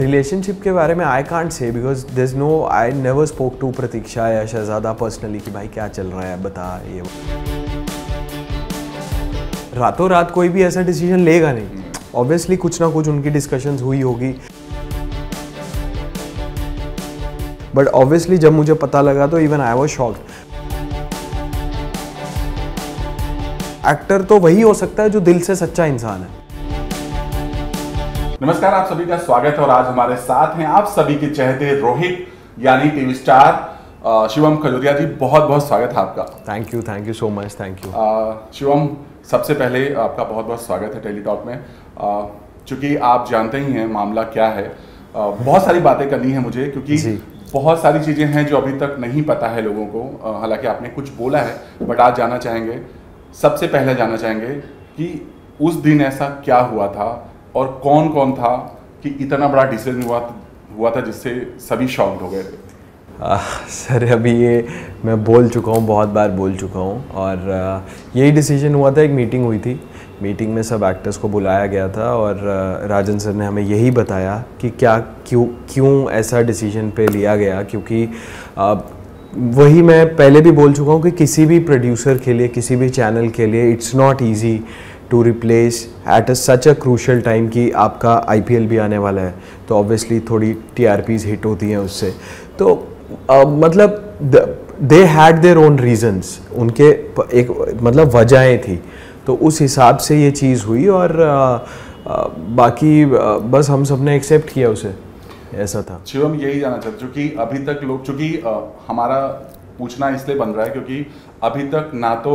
Relationship के बारे में I can't say because there is no, I never spoke to Pratiksha या शहजादा पर्सनली कि भाई क्या चल रहा है बता ये। रातों रात कोई भी ऐसा डिसीजन लेगा नहीं, ऑब्वियसली कुछ ना कुछ उनकी डिस्कशंस हुई होगी। बट ऑब्वियसली जब मुझे पता लगा तो even I was shocked. Actor तो वही हो सकता है जो दिल से सच्चा इंसान है। नमस्कार, आप सभी का स्वागत है और आज हमारे साथ हैं आप सभी के चहेते रोहित यानी टीवी स्टार शिवम खजूरिया जी। बहुत बहुत स्वागत है आपका। Thank you so much, thank you. Shivam, सबसे पहले आपका बहुत बहुत स्वागत है टेलीटॉक में। चूंकि आप जानते ही हैं मामला क्या है, बहुत सारी बातें करनी है मुझे क्योंकि बहुत सारी चीज़ें हैं जो अभी तक नहीं पता है लोगों को। हालांकि आपने कुछ बोला है बट आज जानना चाहेंगे, सबसे पहले जानना चाहेंगे कि उस दिन ऐसा क्या हुआ था और कौन कौन था कि इतना बड़ा डिसीजन हुआ था जिससे सभी शॉक्ड हो गए थे। सर अभी ये मैं बोल चुका हूँ, बहुत बार बोल चुका हूँ और यही डिसीजन हुआ था। एक मीटिंग हुई थी, मीटिंग में सब एक्टर्स को बुलाया गया था और राजन सर ने हमें यही बताया कि क्यों ऐसा डिसीजन पे लिया गया। क्योंकि वही मैं पहले भी बोल चुका हूँ कि किसी भी प्रोड्यूसर के लिए, किसी भी चैनल के लिए it's not easy to replace at such a crucial time कि आपका IPL भी आने वाला है, तो ऑब्वियसली थोड़ी TRPs हिट होती हैं उससे। तो मतलब they had their own reasons, उनके एक मतलब वजहें थी, तो उस हिसाब से ये चीज़ हुई और बाकी बस हम सब ने एक्सेप्ट किया उसे, ऐसा था। शिवम, यही जानना चाहते क्योंकि अभी तक लोग, चूँकि हमारा पूछना इसलिए बन रहा है क्योंकि अभी तक ना तो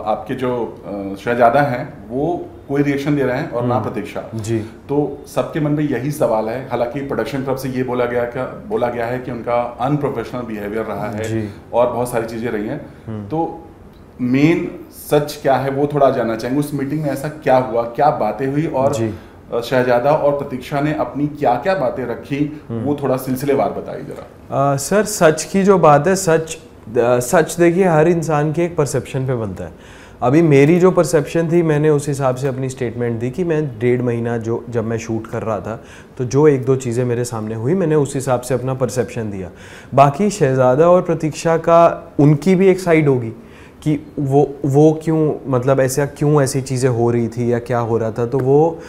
आपके जो शहजादा हैं वो कोई रिएक्शन दे रहे हैं और ना प्रतीक्षा जी। तो सबके मन में यही सवाल है। हालांकि प्रोडक्शन तरफ से ये बोला गया है कि उनका अनप्रोफेशनल बिहेवियर रहा है और बहुत सारी चीज़ें रही हैं। तो मेन सच क्या है वो थोड़ा जानना चाहेंगे। उस मीटिंग में ऐसा क्या हुआ, क्या बातें हुई और शहजादा और प्रतीक्षा ने अपनी क्या क्या बातें रखी, वो थोड़ा सिलसिलेवार बताइए जरा। सर सच की जो बात है, सच देखिए हर इंसान के एक परसेप्शन पे बनता है। अभी मेरी जो परसेप्शन थी मैंने उस हिसाब से अपनी स्टेटमेंट दी कि मैं 1.5 महीना जब मैं शूट कर रहा था तो जो 1-2 चीज़ें मेरे सामने हुई मैंने उस हिसाब से अपना परसेप्शन दिया। बाकी शहजादा और प्रतीक्षा का उनकी भी एक साइड होगी कि वो क्यों, मतलब ऐसी चीज़ें हो रही थी या क्या हो रहा था, तो वो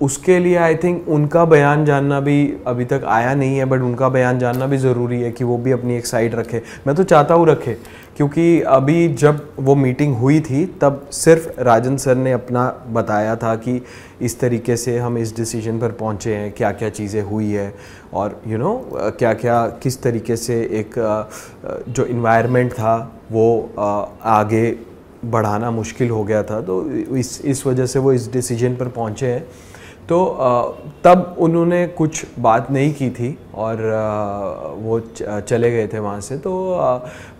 उसके लिए आई थिंक उनका बयान जानना भी अभी तक आया नहीं है, बट उनका बयान जानना भी ज़रूरी है कि वो भी अपनी एक साइड रखे। मैं तो चाहता हूँ रखे, क्योंकि अभी जब वो मीटिंग हुई थी तब सिर्फ राजन सर ने अपना बताया था कि इस तरीके से हम इस डिसीजन पर पहुँचे हैं, क्या क्या चीज़ें हुई है और क्या क्या किस तरीके से एक जो इन्वायरमेंट था वो आगे बढ़ाना मुश्किल हो गया था, तो इस वजह से वो इस डिसीजन पर पहुँचे हैं। तो तब उन्होंने कुछ बात नहीं की थी और वो चले गए थे वहाँ से। तो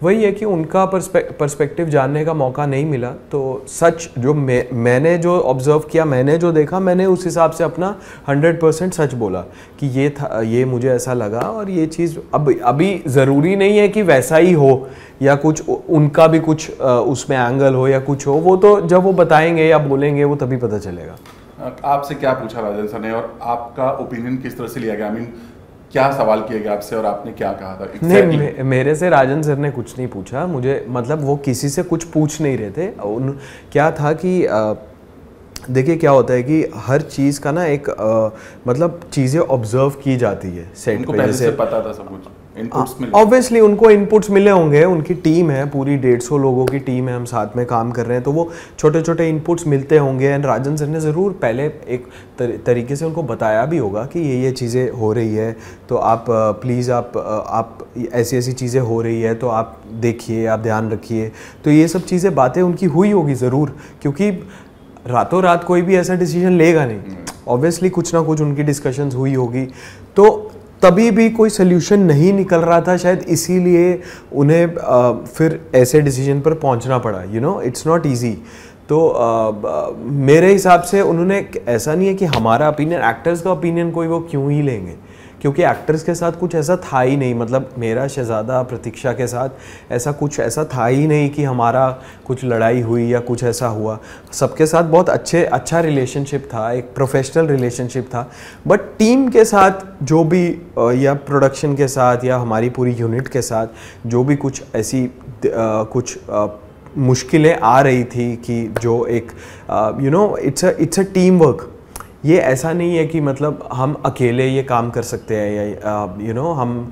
वही है कि उनका पर्सपेक्टिव जानने का मौका नहीं मिला। तो सच जो मैंने जो ऑब्ज़र्व किया, मैंने जो देखा, मैंने उस हिसाब से अपना 100% सच बोला कि ये था, ये मुझे ऐसा लगा और ये चीज़ अभी ज़रूरी नहीं है कि वैसा ही हो या कुछ उनका भी कुछ उसमें एंगल हो या कुछ हो, वो तो जब वो बताएंगे या बोलेंगे वो तभी पता चलेगा। आपसे क्या पूछा राजन सर ने और आपका ओपिनियन किस तरह से लिया गया? क्या सवाल किया गया आपसे और आपने क्या कहा था? नहीं, मेरे से राजन सर ने कुछ नहीं पूछा मुझे, मतलब वो किसी से कुछ पूछ नहीं रहे थे। क्या था कि देखिए क्या होता है कि हर चीज़ का ना एक मतलब चीज़ें ऑब्जर्व की जाती है सेट पे। पहले से पता था सब कुछ, इनपुट्स मिले, ऑब्वियसली उनको इनपुट्स मिले होंगे, उनकी टीम है, पूरी 150 लोगों की टीम है, हम साथ में काम कर रहे हैं, तो वो छोटे छोटे इनपुट्स मिलते होंगे। एंड राजन सर ने ज़रूर पहले एक तरीके से उनको बताया भी होगा कि ये चीज़ें हो रही है, तो आप प्लीज़ आप ऐसी चीज़ें हो रही है तो आप देखिए, आप ध्यान रखिए। तो ये सब चीज़ें बातें उनकी हुई होगी ज़रूर, क्योंकि रातों रात कोई भी ऐसा डिसीजन लेगा नहीं, ऑब्वियसली कुछ ना कुछ उनकी डिस्कशंस हुई होगी। तो तभी भी कोई सोल्यूशन नहीं निकल रहा था, शायद इसीलिए उन्हें फिर ऐसे डिसीजन पर पहुंचना पड़ा। It's not easy. तो मेरे हिसाब से उन्होंने, ऐसा नहीं है कि हमारा ओपिनियन, एक्टर्स का ओपिनियन कोई वो क्यों ही लेंगे, क्योंकि एक्टर्स के साथ कुछ ऐसा था ही नहीं, मतलब मेरा शहज़ादा प्रतीक्षा के साथ ऐसा था ही नहीं कि हमारा कुछ लड़ाई हुई या कुछ ऐसा हुआ। सबके साथ बहुत अच्छा रिलेशनशिप था, एक प्रोफेशनल रिलेशनशिप था। बट टीम के साथ जो भी या प्रोडक्शन के साथ या हमारी पूरी यूनिट के साथ जो भी कुछ ऐसी कुछ मुश्किलें आ रही थी कि जो एक इट्स अ टीम वर्क। ये ऐसा नहीं है कि मतलब हम अकेले ये काम कर सकते हैं या हम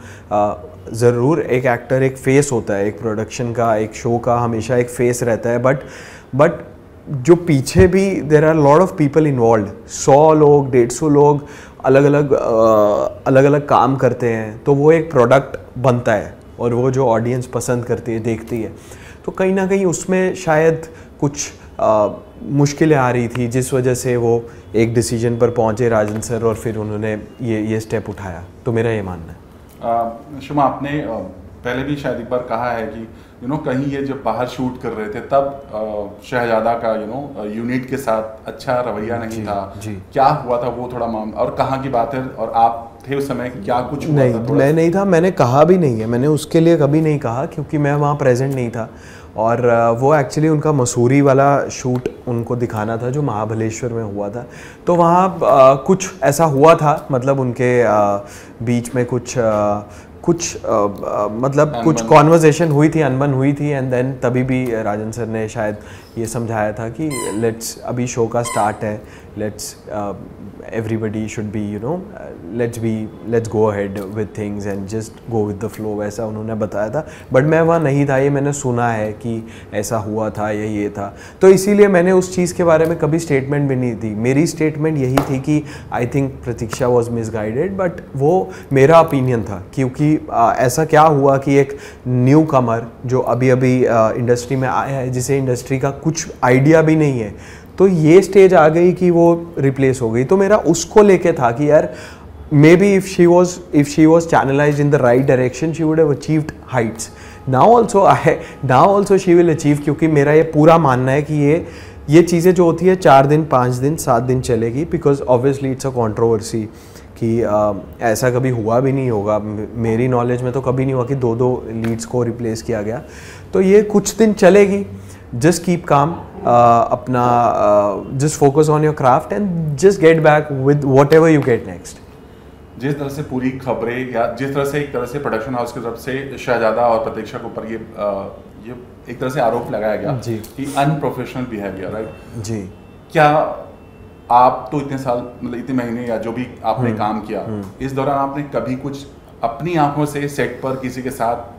ज़रूर एक एक्टर एक फेस होता है, एक प्रोडक्शन का, एक शो का हमेशा एक फेस रहता है, बट जो पीछे भी there are lot of people involve, 100 लोग 150 लोग अलग अलग काम करते हैं, तो वो एक प्रोडक्ट बनता है और वो जो ऑडियंस पसंद करती है, देखती है, तो कहीं ना कहीं उसमें शायद कुछ मुश्किलें आ रही थी, जिस वजह से वो एक डिसीजन पर पहुंचे राजन सर और फिर उन्होंने ये स्टेप उठाया। तो मेरा ये मानना है। शुमा, आपने पहले भी शायद एक बार कहा है कि कहीं ये जब बाहर शूट कर रहे थे तब शहजादा का यूनिट के साथ अच्छा रवैया नहीं था। क्या हुआ था वो थोड़ा मामला, और कहाँ की बात है, और आप थे उस समय, क्या कुछ हुआ नहीं था? मैं नहीं था, मैंने कहा भी नहीं है, मैंने उसके लिए कभी नहीं कहा क्योंकि मैं वहाँ प्रेजेंट नहीं था। और वो एक्चुअली उनका मसूरी वाला शूट उनको दिखाना था जो महाबलेश्वर में हुआ था, तो वहाँ कुछ ऐसा हुआ था, मतलब उनके बीच में कुछ मतलब कुछ कॉन्वर्सेशन हुई थी, अनबन हुई थी, एंड देन तभी भी राजन सर ने शायद ये समझाया था कि लेट्स, अभी शो का स्टार्ट है, let's everybody should be let's go ahead with things and just go with the flow, वैसा उन्होंने बताया था। बट मैं वहाँ नहीं था, ये मैंने सुना है कि ऐसा हुआ था या ये था, तो इसीलिए मैंने उस चीज़ के बारे में कभी स्टेटमेंट भी नहीं दी। मेरी स्टेटमेंट यही थी कि I think Pratiksha was misguided, but वो मेरा ओपिनियन था, क्योंकि ऐसा क्या हुआ कि एक न्यू कमर जो अभी इंडस्ट्री में आया है, जिसे इंडस्ट्री का कुछ आइडिया भी नहीं है, तो ये स्टेज आ गई कि वो रिप्लेस हो गई। तो मेरा उसको लेके था कि यार may be if she was channelised in the right direction she would have achieved Heights. Now also she will achieve, क्योंकि मेरा ये पूरा मानना है कि ये चीज़ें जो होती है 4 दिन 5 दिन 7 दिन चलेगी, because obviously it's a controversy कि ऐसा कभी हुआ भी नहीं होगा, मेरी नॉलेज में तो कभी नहीं हुआ कि 2 लीड्स को रिप्लेस किया गया। तो ये कुछ दिन चलेगी, जस्ट कीप काम, अपना just focus on your craft and just get back with what ever you get next. जिस तरह से पूरी खबरें या जिस तरह से एक तरह से प्रोडक्शन हाउस की तरफ से शहजादा और प्रतीक्षा के ऊपर ये एक तरह से आरोप लगाया गया जी कि अनप्रोफेशनल बिहेवियर, राइट जी, क्या आप तो इतने साल, मतलब इतने महीने या जो भी आपने काम किया, इस दौरान आपने कभी कुछ अपनी आंखों से सेट पर किसी के साथ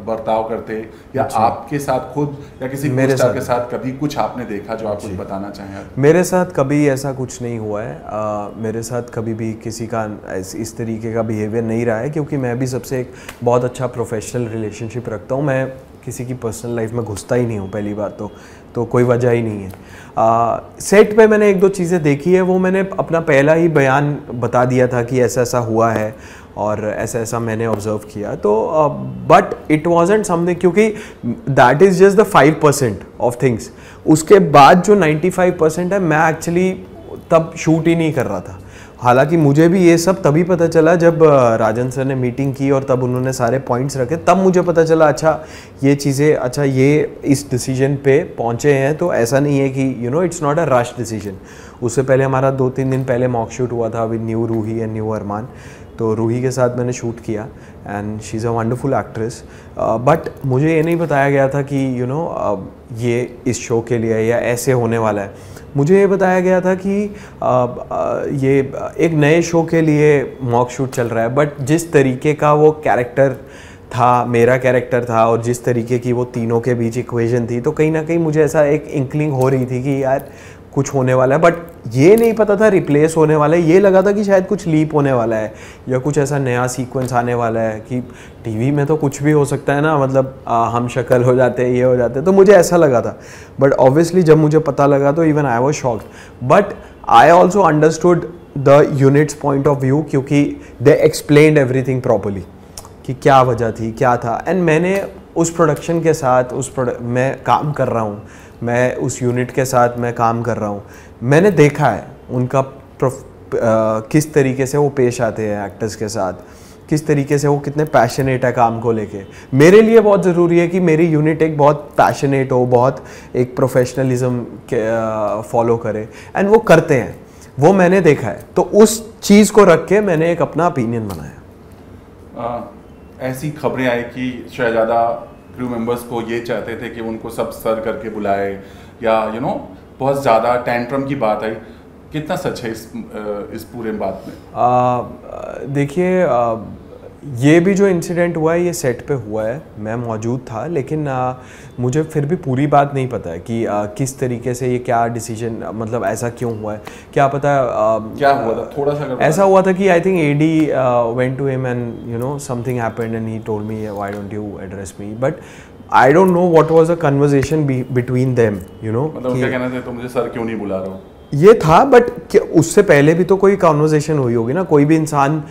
बर्ताव करते या आपके साथ खुद या किसी मेरे के साथ कभी कुछ आपने देखा जो आप कुछ बताना चाहें? मेरे साथ कभी ऐसा कुछ नहीं हुआ है, मेरे साथ कभी भी किसी का इस तरीके का बिहेवियर नहीं रहा है, क्योंकि मैं भी सबसे एक बहुत अच्छा प्रोफेशनल रिलेशनशिप रखता हूँ। मैं किसी की पर्सनल लाइफ में घुसता ही नहीं हूँ, पहली बात तो कोई वजह ही नहीं है। सेट पे मैंने 1-2 चीज़ें देखी है, वो मैंने अपना पहला ही बयान बता दिया था कि ऐसा ऐसा हुआ है और ऐसा ऐसा मैंने ऑब्जर्व किया। तो बट इट वाजंट समथिंग, क्योंकि that is just the 5% of things. उसके बाद जो 95% है, मैं एक्चुअली तब शूट ही नहीं कर रहा था। हालांकि मुझे भी ये सब तभी पता चला जब राजन सर ने मीटिंग की और तब उन्होंने सारे पॉइंट्स रखे, तब मुझे पता चला अच्छा ये चीज़ें, अच्छा ये इस डिसीजन पे पहुँचे हैं। तो ऐसा नहीं है कि it's not a rush decision. उससे पहले हमारा 2-3 दिन पहले मॉक शूट हुआ था with new Ruhi and new Armaan, तो रूही के साथ मैंने शूट किया and she is a wonderful actress. But मुझे ये नहीं बताया गया था कि ये इस शो के लिए या ऐसे होने वाला है। मुझे ये बताया गया था कि ये एक नए शो के लिए मॉक शूट चल रहा है, बट जिस तरीके का वो कैरेक्टर था, मेरा कैरेक्टर था, और जिस तरीके की वो तीनों के बीच इक्वेशन थी, तो कहीं ना कहीं मुझे ऐसा एक इंक्लिंग हो रही थी कि यार कुछ होने वाला है। बट ये नहीं पता था रिप्लेस होने वाला है, ये लगा था कि शायद कुछ लीप होने वाला है या कुछ ऐसा नया सीक्वेंस आने वाला है कि टीवी में तो कुछ भी हो सकता है ना, मतलब हम शक्ल हो जाते हैं, ये हो जाते हैं, तो मुझे ऐसा लगा था। बट ऑब्वियसली जब मुझे पता लगा तो even I was shocked, but I also understood the units point of view, क्योंकि दे एक्सप्लेन्ड एवरीथिंग प्रॉपरली कि क्या वजह थी, क्या था। एंड मैंने उस प्रोडक्शन के साथ मैं काम कर रहा हूँ, मैं उस यूनिट के साथ मैं काम कर रहा हूँ, मैंने देखा है उनका किस तरीके से वो पेश आते हैं एक्टर्स के साथ, किस तरीके से वो कितने पैशनेट है काम को लेके। मेरे लिए बहुत ज़रूरी है कि मेरी यूनिट एक बहुत पैशनेट हो, बहुत एक प्रोफेशनलिज्म के फॉलो करे, एंड वो करते हैं, वो मैंने देखा है। तो उस चीज़ को रख के मैंने एक अपना ओपिनियन बनाया। ऐसी खबरें आई कि शहजादा क्रू मेंबर्स को ये चाहते थे कि उनको सब सर करके बुलाए, या बहुत ज़्यादा टेंट्रम की बात आई। कितना सच है इस पूरे बात में? देखिए, ये भी जो इंसिडेंट हुआ है ये सेट पे हुआ है, मैं मौजूद था, लेकिन मुझे फिर भी पूरी बात नहीं पता है कि किस तरीके से ये क्या डिसीजन, मतलब ऐसा क्यों हुआ है, क्या पता क्या हुआ था, थोड़ा सा ऐसा हुआ था कि I think Eddie went to him and something happened and he told me why don't you address me, but I don't know what was the conversation between them, मतलब क्या कहना था, तो मुझे सर क्यों नहीं बुला रहे हो, ये था। बट उससे पहले भी तो कोई कॉन्वर्सेशन हुई होगी ना, कोई भी इंसान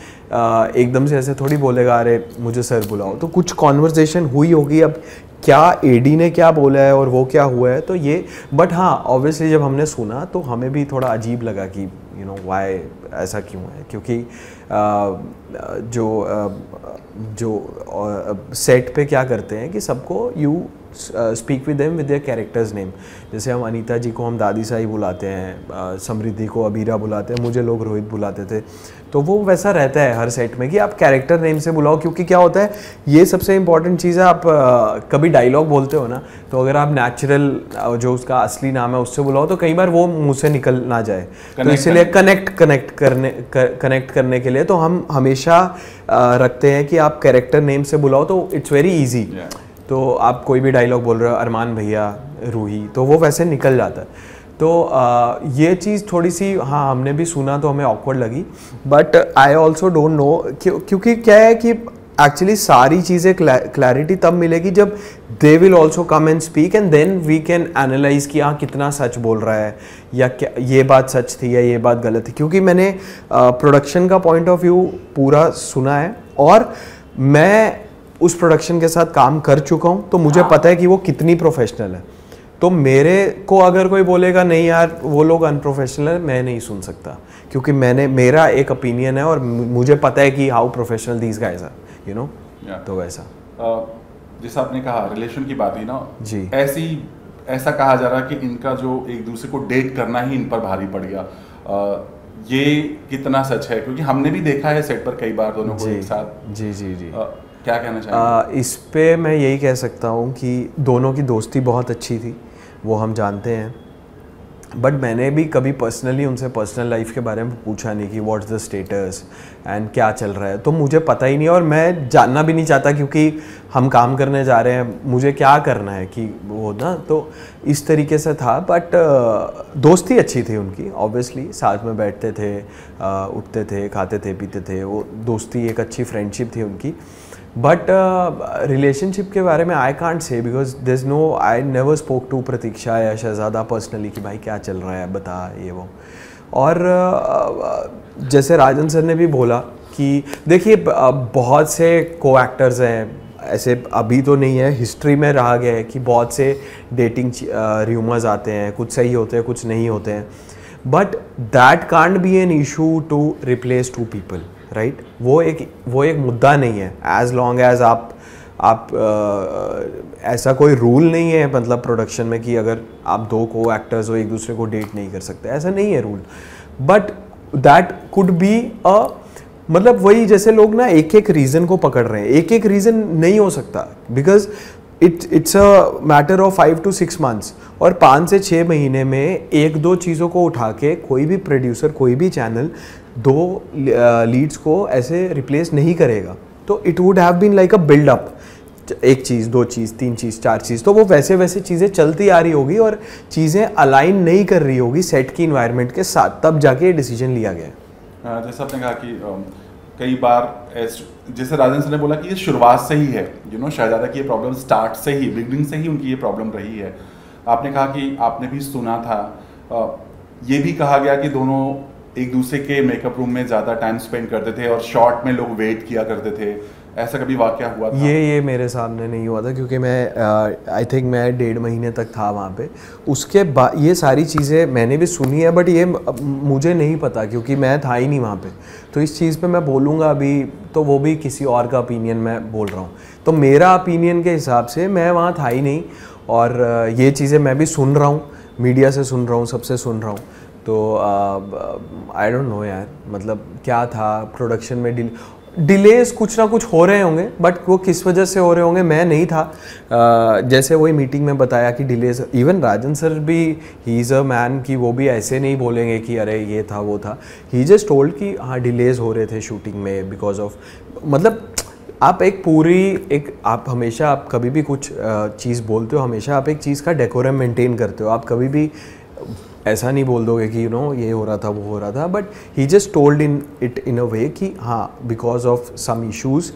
एकदम से ऐसे थोड़ी बोलेगा अरे मुझे सर बुलाओ, तो कुछ कॉन्वर्सेशन हुई होगी। अब क्या एडी ने क्या बोला है और वो क्या हुआ है, तो ये, बट हाँ ऑब्वियसली जब हमने सुना तो हमें भी थोड़ा अजीब लगा कि व्हाई ऐसा क्यों है, क्योंकि जो सेट पे क्या करते हैं कि सबको you speak with them with their characters name. जैसे हम अनीता जी को हम दादी साई बुलाते हैं, समृद्धि को अबीरा बुलाते हैं, मुझे लोग रोहित बुलाते थे, तो वो वैसा रहता है हर सेट में कि आप कैरेक्टर नेम से बुलाओ। क्योंकि क्या होता है, ये सबसे इंपॉर्टेंट चीज़ है, आप कभी डायलॉग बोलते हो ना, तो अगर आप नेचुरल जो उसका असली नाम है उससे बुलाओ तो कई बार वो मुंह से निकल ना जाए, तो इसलिए कनेक्ट करने के लिए तो हम हमेशा रखते हैं कि आप कैरेक्टर नेम से बुलाओ, तो इट्स वेरी ईजी। तो आप कोई भी डायलॉग बोल रहे हो, अरमान भैया, रूही, तो वो वैसे निकल जाता है। तो ये चीज़ थोड़ी सी, हाँ हमने भी सुना तो हमें ऑकवर्ड लगी, but I also don't know, क्योंकि क्या है कि एक्चुअली सारी चीज़ें क्लैरिटी तब मिलेगी जब they will also come and speak, and then we can analyse कि हाँ कितना सच बोल रहा है, या क्या ये बात सच थी या ये बात गलत थी। क्योंकि मैंने प्रोडक्शन का पॉइंट ऑफ व्यू पूरा सुना है, और मैं उस प्रोडक्शन के साथ काम कर चुका हूँ, तो मुझे पता है कि वो कितनी प्रोफेशनल है। तो मेरे को अगर कोई बोलेगा नहीं यार वो लोग अनप्रोफेशनल है, मैं नहीं सुन सकता, क्योंकि मेरा एक ओपिनियन है और मुझे पता है कि how professional these guys are, तो वैसा। जैसा आपने कहा रिलेशन की बात ही ना जी, ऐसा कहा जा रहा है कि इनका जो एक दूसरे को डेट करना ही इन पर भारी पड़ गया, ये कितना सच है? क्योंकि हमने भी देखा है सेट पर कई बार दोनों को एक साथ। जी जी जी, क्या कहना चाहिए? इस पे मैं यही कह सकता हूँ कि दोनों की दोस्ती बहुत अच्छी थी, वो हम जानते हैं, बट मैंने भी कभी पर्सनली उनसे पर्सनल लाइफ के बारे में पूछा नहीं कि व्हाट्स द स्टेटस एंड क्या चल रहा है, तो मुझे पता ही नहीं, और मैं जानना भी नहीं चाहता, क्योंकि हम काम करने जा रहे हैं, मुझे क्या करना है कि वो ना, तो इस तरीके से था। बट दोस्ती अच्छी थी उनकी, ऑब्वियसली साथ में बैठते थे, उठते थे, खाते थे, पीते थे, वो दोस्ती एक अच्छी फ्रेंडशिप थी उनकी। बट रिलेशनशिप के बारे में I can't say, because there is no, I never spoke to Pratiksha या शहजादा पर्सनली कि भाई क्या चल रहा है बता ये वो। और जैसे राजन सर ने भी बोला कि देखिए बहुत से को एक्टर्स हैं ऐसे, अभी तो नहीं है, हिस्ट्री में रहा गया है कि बहुत से डेटिंग र्यूमर्स आते हैं, कुछ सही होते हैं कुछ नहीं होते हैं, but that can't be an issue to replace two people, right? वो एक मुद्दा नहीं है, एज लॉन्ग एज आप ऐसा कोई रूल नहीं है मतलब प्रोडक्शन में कि अगर आप दो को एक्टर्स हो एक दूसरे को डेट नहीं कर सकते, ऐसा नहीं है rule. But that could be a, मतलब वही जैसे लोग ना एक एक रीज़न को पकड़ रहे हैं, एक एक रीज़न नहीं हो सकता, because it's a matter of 5 to 6 months, और 5 से 6 महीने में एक दो चीज़ों को उठा के कोई भी प्रोड्यूसर कोई भी चैनल दो लीड्स को ऐसे रिप्लेस नहीं करेगा। तो it would have been like a buildup, एक चीज़, दो चीज़, तीन चीज़, चार चीज़, तो वो वैसे वैसे चीज़ें चलती आ रही होगी और चीज़ें अलाइन नहीं कर रही होगी सेट की इन्वायरमेंट के साथ, तब जाके ये डिसीजन लिया गया। जैसा आपने कहा कि कई बार जैसे राजन सर ने बोला कि ये शुरुआत से ही है, शहजादा की ये प्रॉब्लम स्टार्ट से ही, बिगनिंग से ही उनकी ये प्रॉब्लम रही है। आपने कहा कि आपने भी सुना था, ये भी कहा गया कि दोनों एक दूसरे के मेकअप रूम में ज़्यादा टाइम स्पेंड करते थे और शॉट में लोग वेट किया करते थे ऐसा कभी वाकया हुआ था? ये मेरे सामने नहीं हुआ था क्योंकि मैं आई थिंक मैं 1.5 महीने तक था वहाँ पे। उसके बाद ये सारी चीज़ें मैंने भी सुनी है, बट ये मुझे नहीं पता क्योंकि मैं था ही नहीं वहाँ पे। तो इस चीज़ पे मैं बोलूँगा अभी तो वो भी किसी और का ओपिनियन मैं बोल रहा हूँ। तो मेरा ओपिनियन के हिसाब से मैं वहाँ था ही नहीं, और ये चीज़ें मैं भी सुन रहा हूँ, मीडिया से सुन रहा हूँ, सबसे सुन रहा हूँ। तो आई डोंट नो यार, मतलब क्या था प्रोडक्शन में डिलेस कुछ ना कुछ हो रहे होंगे, बट वो किस वजह से हो रहे होंगे मैं नहीं था। जैसे वही मीटिंग में बताया कि डिलेस, इवन राजन सर भी ही इज़ अ मैन कि वो भी ऐसे नहीं बोलेंगे कि अरे ये था वो था। ही जस्ट टोल्ड कि हाँ डिलेज हो रहे थे शूटिंग में बिकॉज ऑफ, मतलब आप आप हमेशा आप कभी भी कुछ चीज़ बोलते हो, हमेशा आप एक चीज़ का डेकोरम मेंटेन करते हो। आप कभी भी ऐसा नहीं बोल दोगे कि ये हो रहा था वो हो रहा था, but he just told in a way कि हाँ because of some issues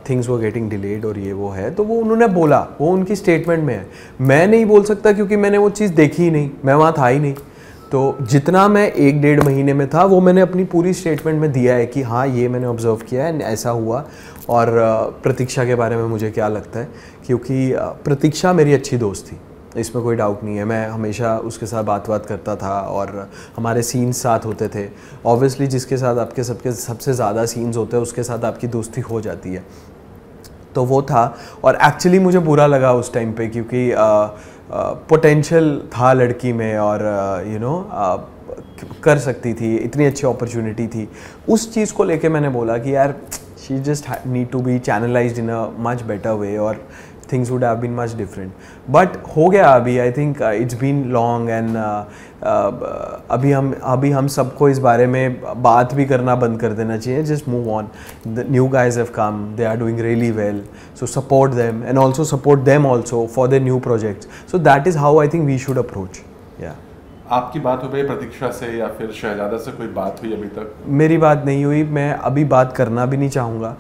things were getting delayed और ये वो है, तो वो उन्होंने बोला, वो उनकी स्टेटमेंट में है। मैं नहीं बोल सकता क्योंकि मैंने वो चीज़ देखी ही नहीं, मैं वहाँ था ही नहीं। तो जितना मैं 1-1.5 महीने में था वो मैंने अपनी पूरी स्टेटमेंट में दिया है कि हाँ ये मैंने ऑब्जर्व किया है, ऐसा हुआ। और प्रतीक्षा के बारे में मुझे क्या लगता है, क्योंकि प्रतीक्षा मेरी अच्छी दोस्त थी, इसमें कोई डाउट नहीं है। मैं हमेशा उसके साथ बात करता था और हमारे सीन्स साथ होते थे। ऑब्वियसली जिसके साथ आपके सबसे ज़्यादा सीन्स होते हैं उसके साथ आपकी दोस्ती हो जाती है, तो वो था। और एक्चुअली मुझे बुरा लगा उस टाइम पे क्योंकि पोटेंशियल था लड़की में और कर सकती थी, इतनी अच्छी अपॉर्चुनिटी थी। उस चीज़ को लेके मैंने बोला कि यार she just need to be channelized in a much better way और things would have been much different, but हो गया अभी। I think it's been long and अभी हम सबको इस बारे में बात भी करना बंद कर देना चाहिए। Just move on. The new guys have come, they are doing really well, so support them and also support them also for their new projects. So that is how I think we should approach. Yeah. आपकी बात हो गई प्रतीक्षा से या फिर शहजादा से कोई बात हुई अभी तक? मेरी बात नहीं हुई, मैं अभी बात करना भी नहीं चाहूँगा।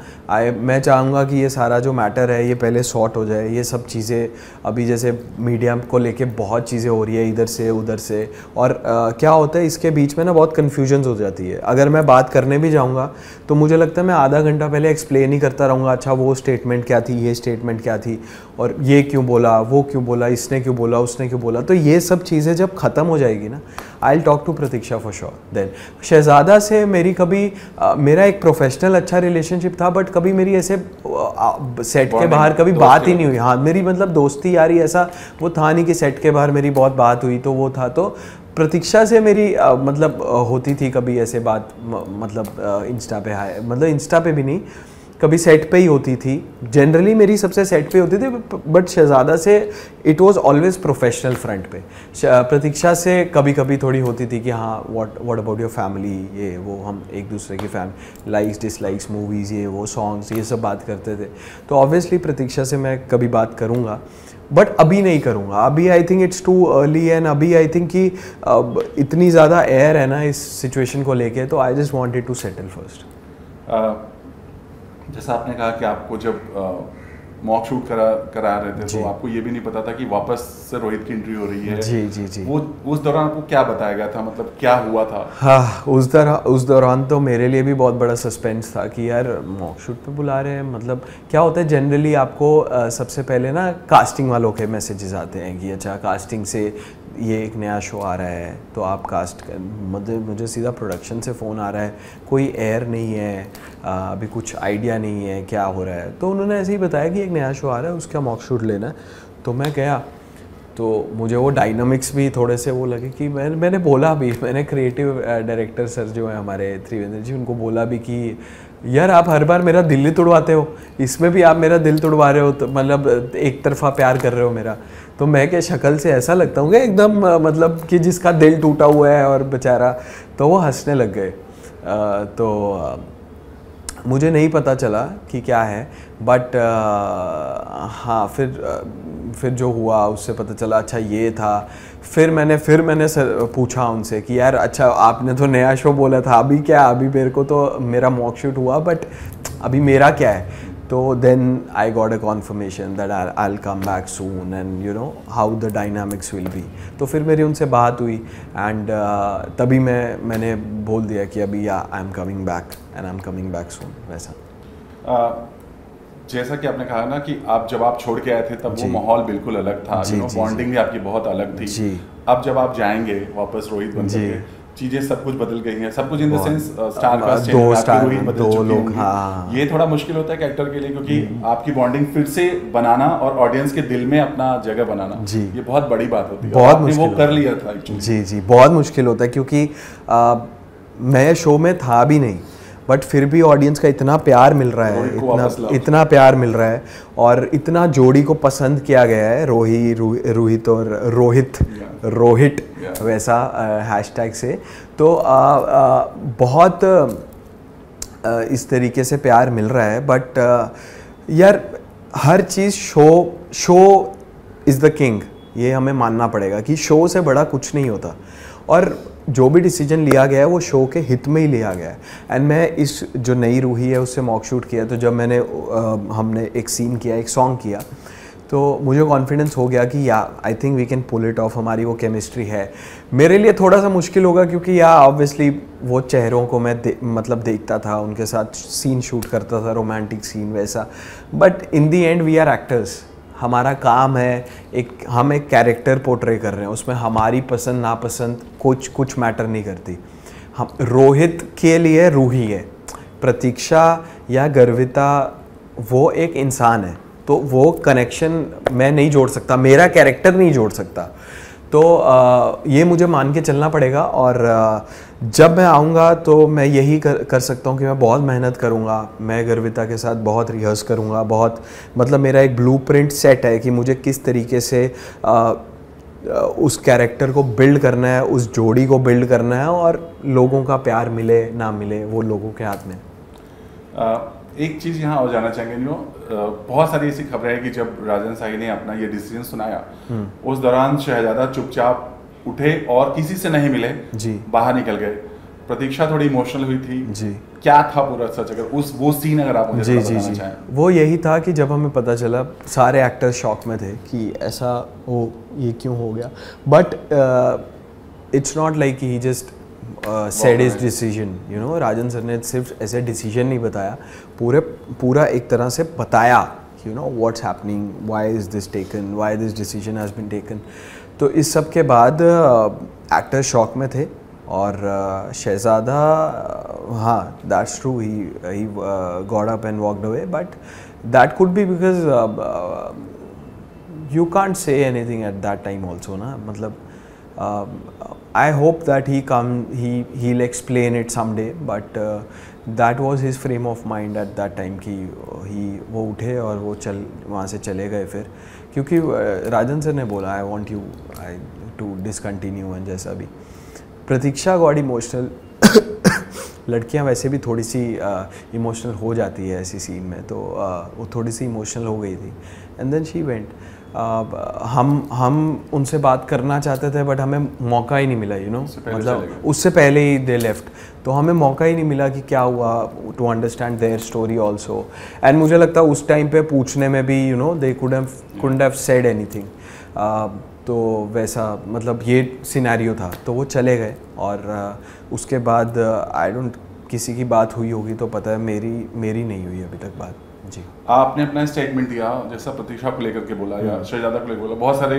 मैं चाहूँगा कि ये सारा जो मैटर है ये पहले सॉर्ट हो जाए। ये सब चीज़ें अभी जैसे मीडिया को लेके बहुत चीज़ें हो रही है इधर से उधर से, और क्या होता है इसके बीच में ना बहुत कन्फ्यूजन हो जाती है। अगर मैं बात करने भी जाऊँगा तो मुझे लगता है मैं आधा घंटा पहले एक्सप्लेन ही करता रहूँगा, अच्छा वो स्टेटमेंट क्या थी, ये स्टेटमेंट क्या थी, और ये क्यों बोला, वो क्यों बोला, इसने क्यों बोला, उसने क्यों बोला। तो ये सब चीज़ें जब ख़त्म हो जाएगी ना, I will talk to Pratiksha for sure. Then Shehzada से मेरी कभी मेरा एक प्रोफेशनल अच्छा रिलेशनशिप था, बट कभी मेरी ऐसे सेट के बाहर कभी बात ही नहीं हुई। हाँ मेरी मतलब दोस्ती यारी ऐसा वो था नहीं कि सेट के बाहर मेरी बहुत बात हुई तो वो था। तो प्रतीक्षा से मेरी मतलब होती थी कभी ऐसे बात, मतलब इंस्टा पे हाय, मतलब इंस्टा पे भी नहीं, कभी सेट पे ही होती थी। जनरली मेरी सबसे सेट पे होती थी, बट शहजादा से it was always professional front पे। प्रतीक्षा से कभी कभी थोड़ी होती थी कि हाँ व्हाट अबाउट योर फैमिली, ये वो, हम एक दूसरे की लाइक्स डिसलाइक्स, मूवीज़, ये वो, सॉन्ग्स, ये सब बात करते थे। तो ऑब्वियसली प्रतीक्षा से मैं कभी बात करूँगा, बट अभी नहीं करूँगा। अभी I think it's too early, and अभी आई थिंक कि इतनी ज़्यादा एयर है ना इस सिचुएशन को लेके, तो I just wanted to settle first. जैसा आपने कहा कि आपको जब मॉक शूट करा रहे थे तो आपको ये भी नहीं पता था कि वापस से रोहित की एंट्री हो रही है। जी। वो उस दौरान आपको क्या बताया गया था, मतलब क्या हुआ था? हाँ उस दौरान तो मेरे लिए भी बहुत बड़ा सस्पेंस था कि यार मॉक शूट पे बुला रहे हैं। मतलब क्या होता है जनरली आपको सबसे पहले ना कास्टिंग वालों के मैसेजेस आते हैं कि अच्छा कास्टिंग से ये एक नया शो आ रहा है तो आप कास्ट कर। मुझे सीधा प्रोडक्शन से फ़ोन आ रहा है, कोई एयर नहीं है, अभी कुछ आइडिया नहीं है क्या हो रहा है। तो उन्होंने ऐसे ही बताया कि एक नया शो आ रहा है, उसका मॉक शूट लेना है। तो मैं गया, तो मुझे वो डायनामिक्स भी थोड़े से वो लगे कि मैंने बोला भी, मैंने क्रिएटिव डायरेक्टर सर जो है हमारे त्रिवेंद्र जी, उनको बोला भी कि यार आप हर बार मेरा दिल ही तोड़वाते हो, इसमें भी आप मेरा दिल तोड़वा रहे हो, तो मतलब एक तरफा प्यार कर रहे हो मेरा। तो मैं क्या शक्ल से ऐसा लगता हूँ कि एकदम मतलब कि जिसका दिल टूटा हुआ है और बेचारा। तो वो हंसने लग गए। तो मुझे नहीं पता चला कि क्या है, बट हाँ फिर जो हुआ उससे पता चला अच्छा ये था। फिर मैंने पूछा उनसे कि यार अच्छा आपने तो नया शो बोला था, अभी क्या, अभी मेरे को तो मेरा मॉक शूट हुआ बट अभी मेरा क्या है। तो then I got a confirmation that I will come back soon and you know how the dynamics will be. तो फिर मेरी उनसे बात हुई एंड तभी मैंने बोल दिया कि अभी I am coming back and I am coming back soon. वैसा जैसा कि आपने कहा ना कि आप जब आप छोड़ के आए थे तब वो माहौल बिल्कुल अलग था, बॉन्डिंग भी आपकी बहुत अलग थी। अब जब आप जाएंगे वापस रोहित बन के, चीजें सब कुछ बदल गई हैं, सब कुछ in the sense star cast change, आपकी रोहित बदल चुकी होंगी। ये थोड़ा मुश्किल होता है कैरेक्टर के लिए, क्योंकि आपकी बॉन्डिंग फिर से बनाना और ऑडियंस के दिल में अपना जगह बनाना, ये बहुत बड़ी बात होती है। बहुत मुश्किल, वो कर लिया था एक्चुअली। जी बहुत मुश्किल होता है, क्योंकि मैं शो में था भी नहीं, बट फिर भी ऑडियंस का इतना प्यार मिल रहा है, इतना प्यार मिल रहा है, और इतना जोड़ी को पसंद किया गया है, रोहित और रोहित वैसा हैशटैग से। तो बहुत इस तरीके से प्यार मिल रहा है। बट यार हर चीज़ शो इज़ द किंग, ये हमें मानना पड़ेगा कि शो से बड़ा कुछ नहीं होता, और जो भी डिसीजन लिया गया है वो शो के हित में ही लिया गया है। एंड मैं इस जो नई रूही है उससे मॉक शूट किया, तो जब हमने एक सीन किया, एक सॉन्ग किया, तो मुझे कॉन्फिडेंस हो गया कि या I think we can pull it off, हमारी वो केमिस्ट्री है। मेरे लिए थोड़ा सा मुश्किल होगा, क्योंकि या ऑब्वियसली वो चेहरों को मैं मतलब देखता था, उनके साथ सीन शूट करता था, रोमांटिक सीन वैसा। But in the end we are actors, हमारा काम है, हम एक कैरेक्टर पोर्ट्रे कर रहे हैं, उसमें हमारी पसंद नापसंद कुछ मैटर नहीं करती। हम रोहित के लिए रूही है, प्रतीक्षा या गर्विता वो एक इंसान है, तो वो कनेक्शन मैं नहीं जोड़ सकता, मेरा कैरेक्टर नहीं जोड़ सकता। तो ये मुझे मान के चलना पड़ेगा, और जब मैं आऊँगा तो मैं यही कर सकता हूँ कि मैं बहुत मेहनत करूँगा, मैं गर्विता के साथ बहुत रिहर्स करूँगा, बहुत मतलब मेरा एक ब्लूप्रिंट सेट है कि मुझे किस तरीके से उस कैरेक्टर को बिल्ड करना है, उस जोड़ी को बिल्ड करना है, और लोगों का प्यार मिले ना मिले वो लोगों के हाथ में। एक चीज़ यहाँ और जाना चाहेंगे, बहुत सारी ऐसी खबरें हैं कि जब राजन शाही ने अपना ये डिसीजन सुनाया, उस दौरान शहजादा चुपचाप उठे और किसी से नहीं मिले, बाहर निकल गए। प्रतीक्षा थोड़ी इमोशनल हुई थी जी। क्या था पूरा सच, अगर वो सीन अगर आप मुझे बताना चाहें? वो यही था कि जब हमें पता चला, सारे एक्टर्स शॉक में थे कि ऐसा ये क्यों हो गया। But it's not like he just said his decision, you know. Rajan sir ने सिर्फ ऐसे डिसीजन नहीं बताया, पूरा एक तरह से बताया, you know, what's happening, why is this taken, why this decision has been taken. तो इस सब के बाद एक्टर शॉक में थे, और शहजादा, हाँ that's true, he got up and walked away, but that could be because you can't say anything at that time also ना, मतलब I hope that he'll explain it someday, but that was his frame of mind at that time कि वो उठे और वो वहाँ से चले गए फिर, क्योंकि राजन सर ने बोला I want you to discontinue, and जैसा भी प्रतीक्षा गॉड इमोशनल लड़कियाँ वैसे भी थोड़ी सी इमोशनल हो जाती है ऐसी सीन में, तो वो थोड़ी सी इमोशनल हो गई थी, एंड देन शी वेंट। हम उनसे बात करना चाहते थे, बट हमें मौका ही नहीं मिला, यू नो, मतलब उससे पहले ही दे लेफ्ट, तो हमें मौका ही नहीं मिला कि क्या हुआ, to understand their story also. And मुझे लगता है उस टाइम पे पूछने में भी, you know, they couldn't have said anything, तो वैसा मतलब ये सिनेरियो था, तो वो चले गए। और उसके बाद आई डोंट, किसी की बात हुई होगी तो पता है, मेरी नहीं हुई अभी तक बात जी। आपने अपना स्टेटमेंट दिया, जैसा प्रतीक्षा को लेकर के बोला या शहजादा को लेकर बोला, बहुत सारे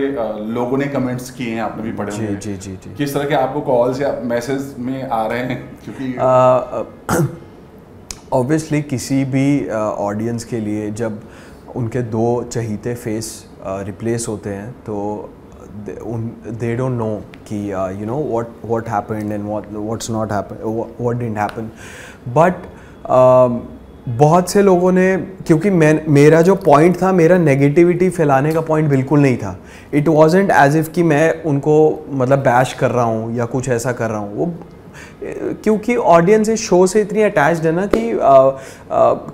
लोगों ने कमेंट्स किए हैं, आपने भी पढ़े होंगे। जी। किस तरह के आपको कॉल्स या मैसेज में आ रहे हैं? क्योंकि ऑब्वियसली किसी भी ऑडियंस के लिए जब उनके दो चहीते फेस रिप्लेस होते हैं, तो they don't know कि you know what happened and what's not happened, what didn't happen, but बहुत से लोगों ने, क्योंकि मेरा जो पॉइंट था, मेरा नेगेटिविटी फैलाने का पॉइंट बिल्कुल नहीं था। इट वाजंट एज इफ़ कि मैं उनको मतलब बैश कर रहा हूँ या कुछ ऐसा कर रहा हूँ, वो क्योंकि ऑडियंस इस शो से इतनी अटैच्ड है ना कि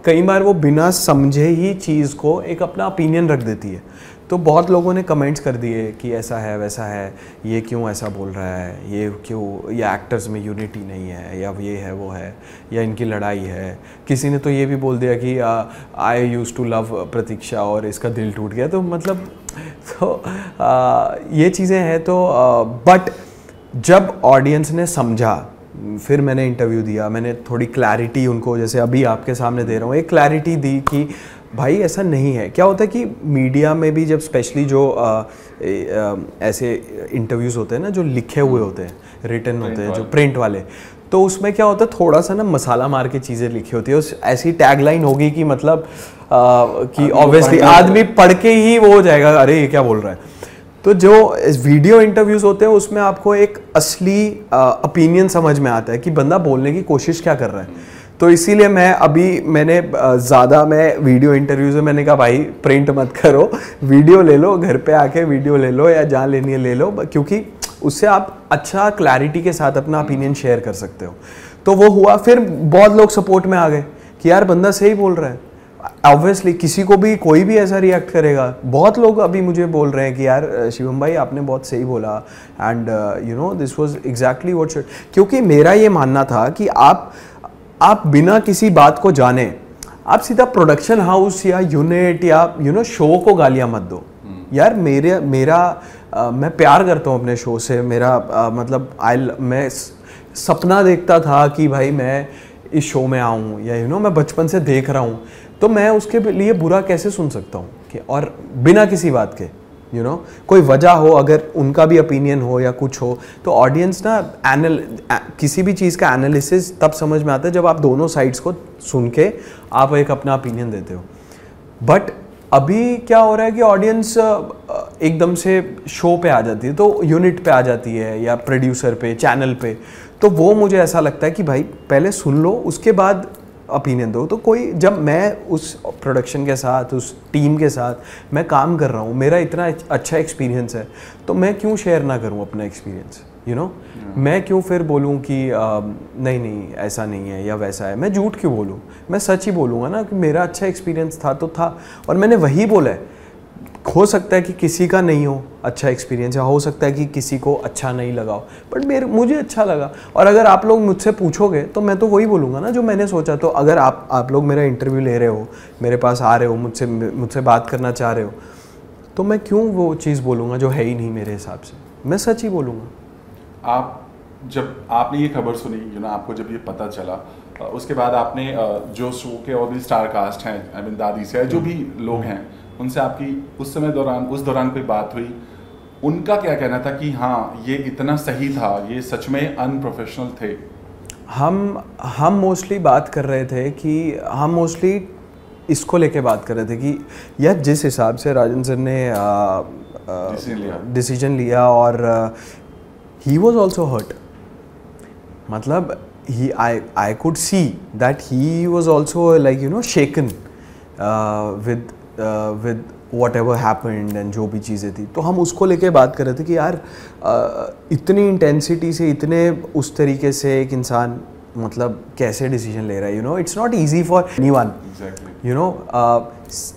कई बार वो बिना समझे ही चीज़ को एक अपना ओपिनियन रख देती है। तो बहुत लोगों ने कमेंट्स कर दिए कि ऐसा है वैसा है, ये क्यों ऐसा बोल रहा है, ये क्यों, या एक्टर्स में यूनिटी नहीं है, या ये है वो है, या इनकी लड़ाई है। किसी ने तो ये भी बोल दिया कि आई यूज़ टू लव प्रतीक्षा और इसका दिल टूट गया। तो मतलब ये चीज़ें हैं। तो बट जब ऑडियंस ने समझा, फिर मैंने इंटरव्यू दिया, मैंने थोड़ी क्लैरिटी उनको, जैसे अभी आपके सामने दे रहा हूँ, एक क्लैरिटी दी कि भाई ऐसा नहीं है। क्या होता है कि मीडिया में भी जब स्पेशली जो ऐसे इंटरव्यूज़ होते हैं ना जो लिखे हुए होते हैं, रिटन होते हैं, जो प्रिंट वाले, तो उसमें क्या होता है थोड़ा सा ना मसाला मार के चीज़ें लिखी होती है। उस ऐसी टैगलाइन होगी कि मतलब कि ऑब्वियसली आदमी पढ़ के ही वो हो जाएगा, अरे ये क्या बोल रहा है। तो जो वीडियो इंटरव्यूज़ होते हैं उसमें आपको एक असली ओपिनियन समझ में आता है कि बंदा बोलने की कोशिश क्या कर रहा है। तो इसीलिए मैंने ज़्यादा मैं वीडियो इंटरव्यूज़ में मैंने कहा भाई प्रिंट मत करो, वीडियो ले लो, घर पे आके वीडियो ले लो या जहाँ लेनी है ले लो, क्योंकि उससे आप अच्छा क्लैरिटी के साथ अपना ओपिनियन शेयर कर सकते हो। तो वो हुआ, फिर बहुत लोग सपोर्ट में आ गए कि यार बंदा सही बोल रहा है। ऑब्वियसली किसी को भी कोई भी ऐसा रिएक्ट करेगा। बहुत लोग अभी मुझे बोल रहे हैं कि यार शिवम भाई आपने बहुत सही बोला and you no this was exactly what should, क्योंकि मेरा ये मानना था कि आप बिना किसी बात को जाने आप सीधा प्रोडक्शन हाउस या यूनिट या शो को गालियां मत दो। यार मैं प्यार करता हूँ अपने शो से। मेरा मतलब मैं सपना देखता था कि भाई मैं इस शो में आऊँ या मैं बचपन से देख रहा हूँ, तो मैं उसके लिए बुरा कैसे सुन सकता हूँ कि, और बिना किसी बात के कोई वजह हो, अगर उनका भी ओपिनियन हो या कुछ हो, तो ऑडियंस ना किसी भी चीज़ का एनालिसिस तब समझ में आता है जब आप दोनों साइड्स को सुन के आप एक अपना ओपिनियन देते हो। बट अभी क्या हो रहा है कि ऑडियंस एकदम से शो पे आ जाती है, तो यूनिट पे आ जाती है या प्रोड्यूसर पे, चैनल पे। तो वो मुझे ऐसा लगता है कि भाई पहले सुन लो, उसके बाद ओपिनियन दो। तो कोई, जब मैं उस प्रोडक्शन के साथ, उस टीम के साथ मैं काम कर रहा हूँ, मेरा इतना अच्छा एक्सपीरियंस है, तो मैं क्यों शेयर ना करूँ अपना एक्सपीरियंस, मैं क्यों फिर बोलूँ कि नहीं ऐसा नहीं है या वैसा है। मैं झूठ क्यों बोलूँ, मैं सच ही बोलूँगा ना कि मेरा अच्छा एक्सपीरियंस था तो था, और मैंने वही बोला है। हो सकता है कि किसी का नहीं हो अच्छा एक्सपीरियंस, या हो सकता है कि किसी को अच्छा नहीं लगा हो, बट मुझे अच्छा लगा। और अगर आप लोग मुझसे पूछोगे तो मैं तो वही बोलूँगा ना जो मैंने सोचा। तो अगर आप लोग मेरा इंटरव्यू ले रहे हो, मेरे पास आ रहे हो, मुझसे बात करना चाह रहे हो, तो मैं क्यों वो चीज़ बोलूँगा जो है ही नहीं मेरे हिसाब से। मैं सच ही बोलूँगा। जब आपने ये खबर सुनी, आपको जब ये पता चला, उसके बाद आपने जो शो के और भी स्टार कास्ट हैं, आई मीन दादी से जो भी लोग हैं, उनसे आपकी उस दौरान कोई बात हुई? उनका क्या कहना था कि हाँ ये इतना सही था, ये सच में अनप्रोफेशनल थे? हम मोस्टली बात कर रहे थे कि हम मोस्टली इसको लेके बात कर रहे थे कि यार जिस हिसाब से राजन सर ने डिसीजन लिया, और ही वॉज ऑल्सो हर्ट। मतलब I could see that he was also like shaken with whatever happened and जो भी चीज़ें थी। तो हम उसको लेके बात कर रहे थे कि यार इतनी इंटेंसिटी से, इतने उस तरीके से एक इंसान मतलब कैसे डिसीजन ले रहा है। It's not easy for anyone.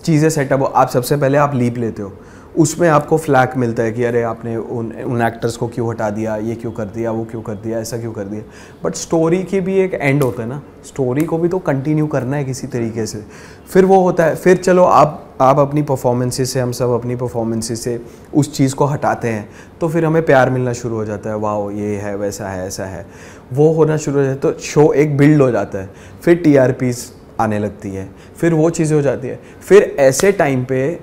चीज़ें सेटअप, आप सबसे पहले आप लीप लेते हो, उसमें आपको फ्लैग मिलता है कि अरे आपने उन एक्टर्स को क्यों हटा दिया, ये क्यों कर दिया, वो क्यों कर दिया, ऐसा क्यों कर दिया। बट स्टोरी की भी एक एंड होता है ना, स्टोरी को भी तो कंटिन्यू करना है किसी तरीके से। फिर वो होता है, फिर चलो आप अपनी परफॉर्मेंसेस से, हम सब अपनी परफॉर्मेंसेस से उस चीज़ को हटाते हैं, तो फिर हमें प्यार मिलना शुरू हो जाता है, वाह ये है, वैसा है, ऐसा है, वो होना शुरू हो जाता है। तो शो एक बिल्ड हो जाता है, फिर TRPs आने लगती है, फिर वो चीज़ें हो जाती है। फिर ऐसे टाइम पे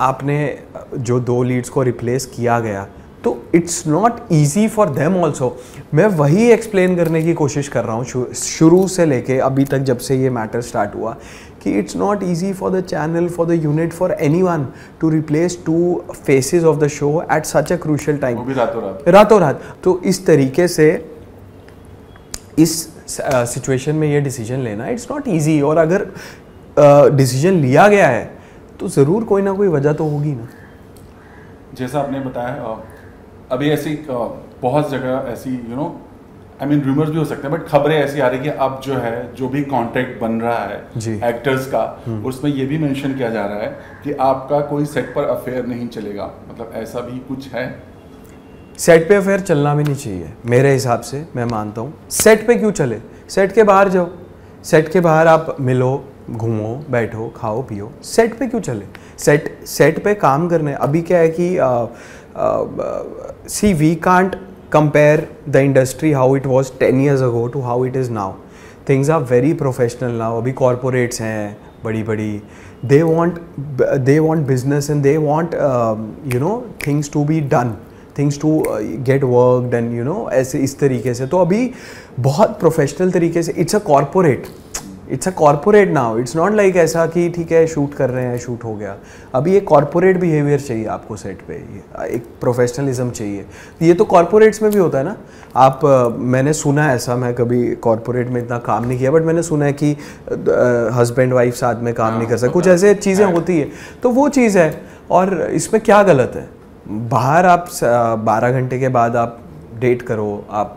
आपने जो 2 लीड्स को रिप्लेस किया गया, तो it's not easy for them also. मैं वही एक्सप्लेन करने की कोशिश कर रहा हूँ शुरू से लेके अभी तक, जब से ये मैटर स्टार्ट हुआ, कि it's not easy for the channel, for the unit, for anyone to replace 2 faces of the show at such a crucial time, वो भी रातों रात। तो इस तरीके से इस सिचुएशन में ये डिसीजन लेना इट्स नॉट ईजी। और अगर डिसीजन लिया गया है तो ज़रूर कोई ना कोई वजह तो होगी ना। जैसा आपने बताया, अभी ऐसी बहुत जगह ऐसी आई मीन रूमर्स भी हो सकते हैं, बट खबरें ऐसी आ रही कि अब जो भी कॉन्ट्रैक्ट बन रहा है एक्टर्स का, उसमें ये भी मेंशन किया जा रहा है कि आपका कोई सेट पर अफेयर नहीं चलेगा। मतलब ऐसा भी कुछ है? सेट पे अफेयर चलना भी नहीं चाहिए मेरे हिसाब से। मैं मानता हूँ सेट पे क्यों चले, सेट के बाहर जाओ, सेट के बाहर आप मिलो, घूमो, बैठो, खाओ पियो, सेट पे क्यों चले। सेट पे काम करने, अभी क्या है कि see we can't compare the industry how it was 10 years ago to how it is now. Things are very professional now. अभी कॉरपोरेट्स हैं, बड़ी बड़ी, they want business and they want you know things to be done, things to get worked and you know ऐसे इस तरीके से। तो अभी बहुत प्रोफेशनल तरीके से, it's a corporate now, it's not like ऐसा कि ठीक है शूट कर रहे हैं शूट हो गया। अभी एक कॉर्पोरेट बिहेवियर चाहिए आपको सेट पे, एक प्रोफेशनलिज्म चाहिए। ये तो कॉर्पोरेट्स में भी होता है ना। आप मैंने सुना है ऐसा, मैं कभी कॉर्पोरेट में इतना काम नहीं किया, बट मैंने सुना है कि हस्बैंड वाइफ साथ में काम नहीं कर सकते, कुछ ऐसे चीज़ें होती है। तो वो चीज़ है, और इसमें क्या गलत है? बाहर आप 12 घंटे के बाद आप डेट करो, आप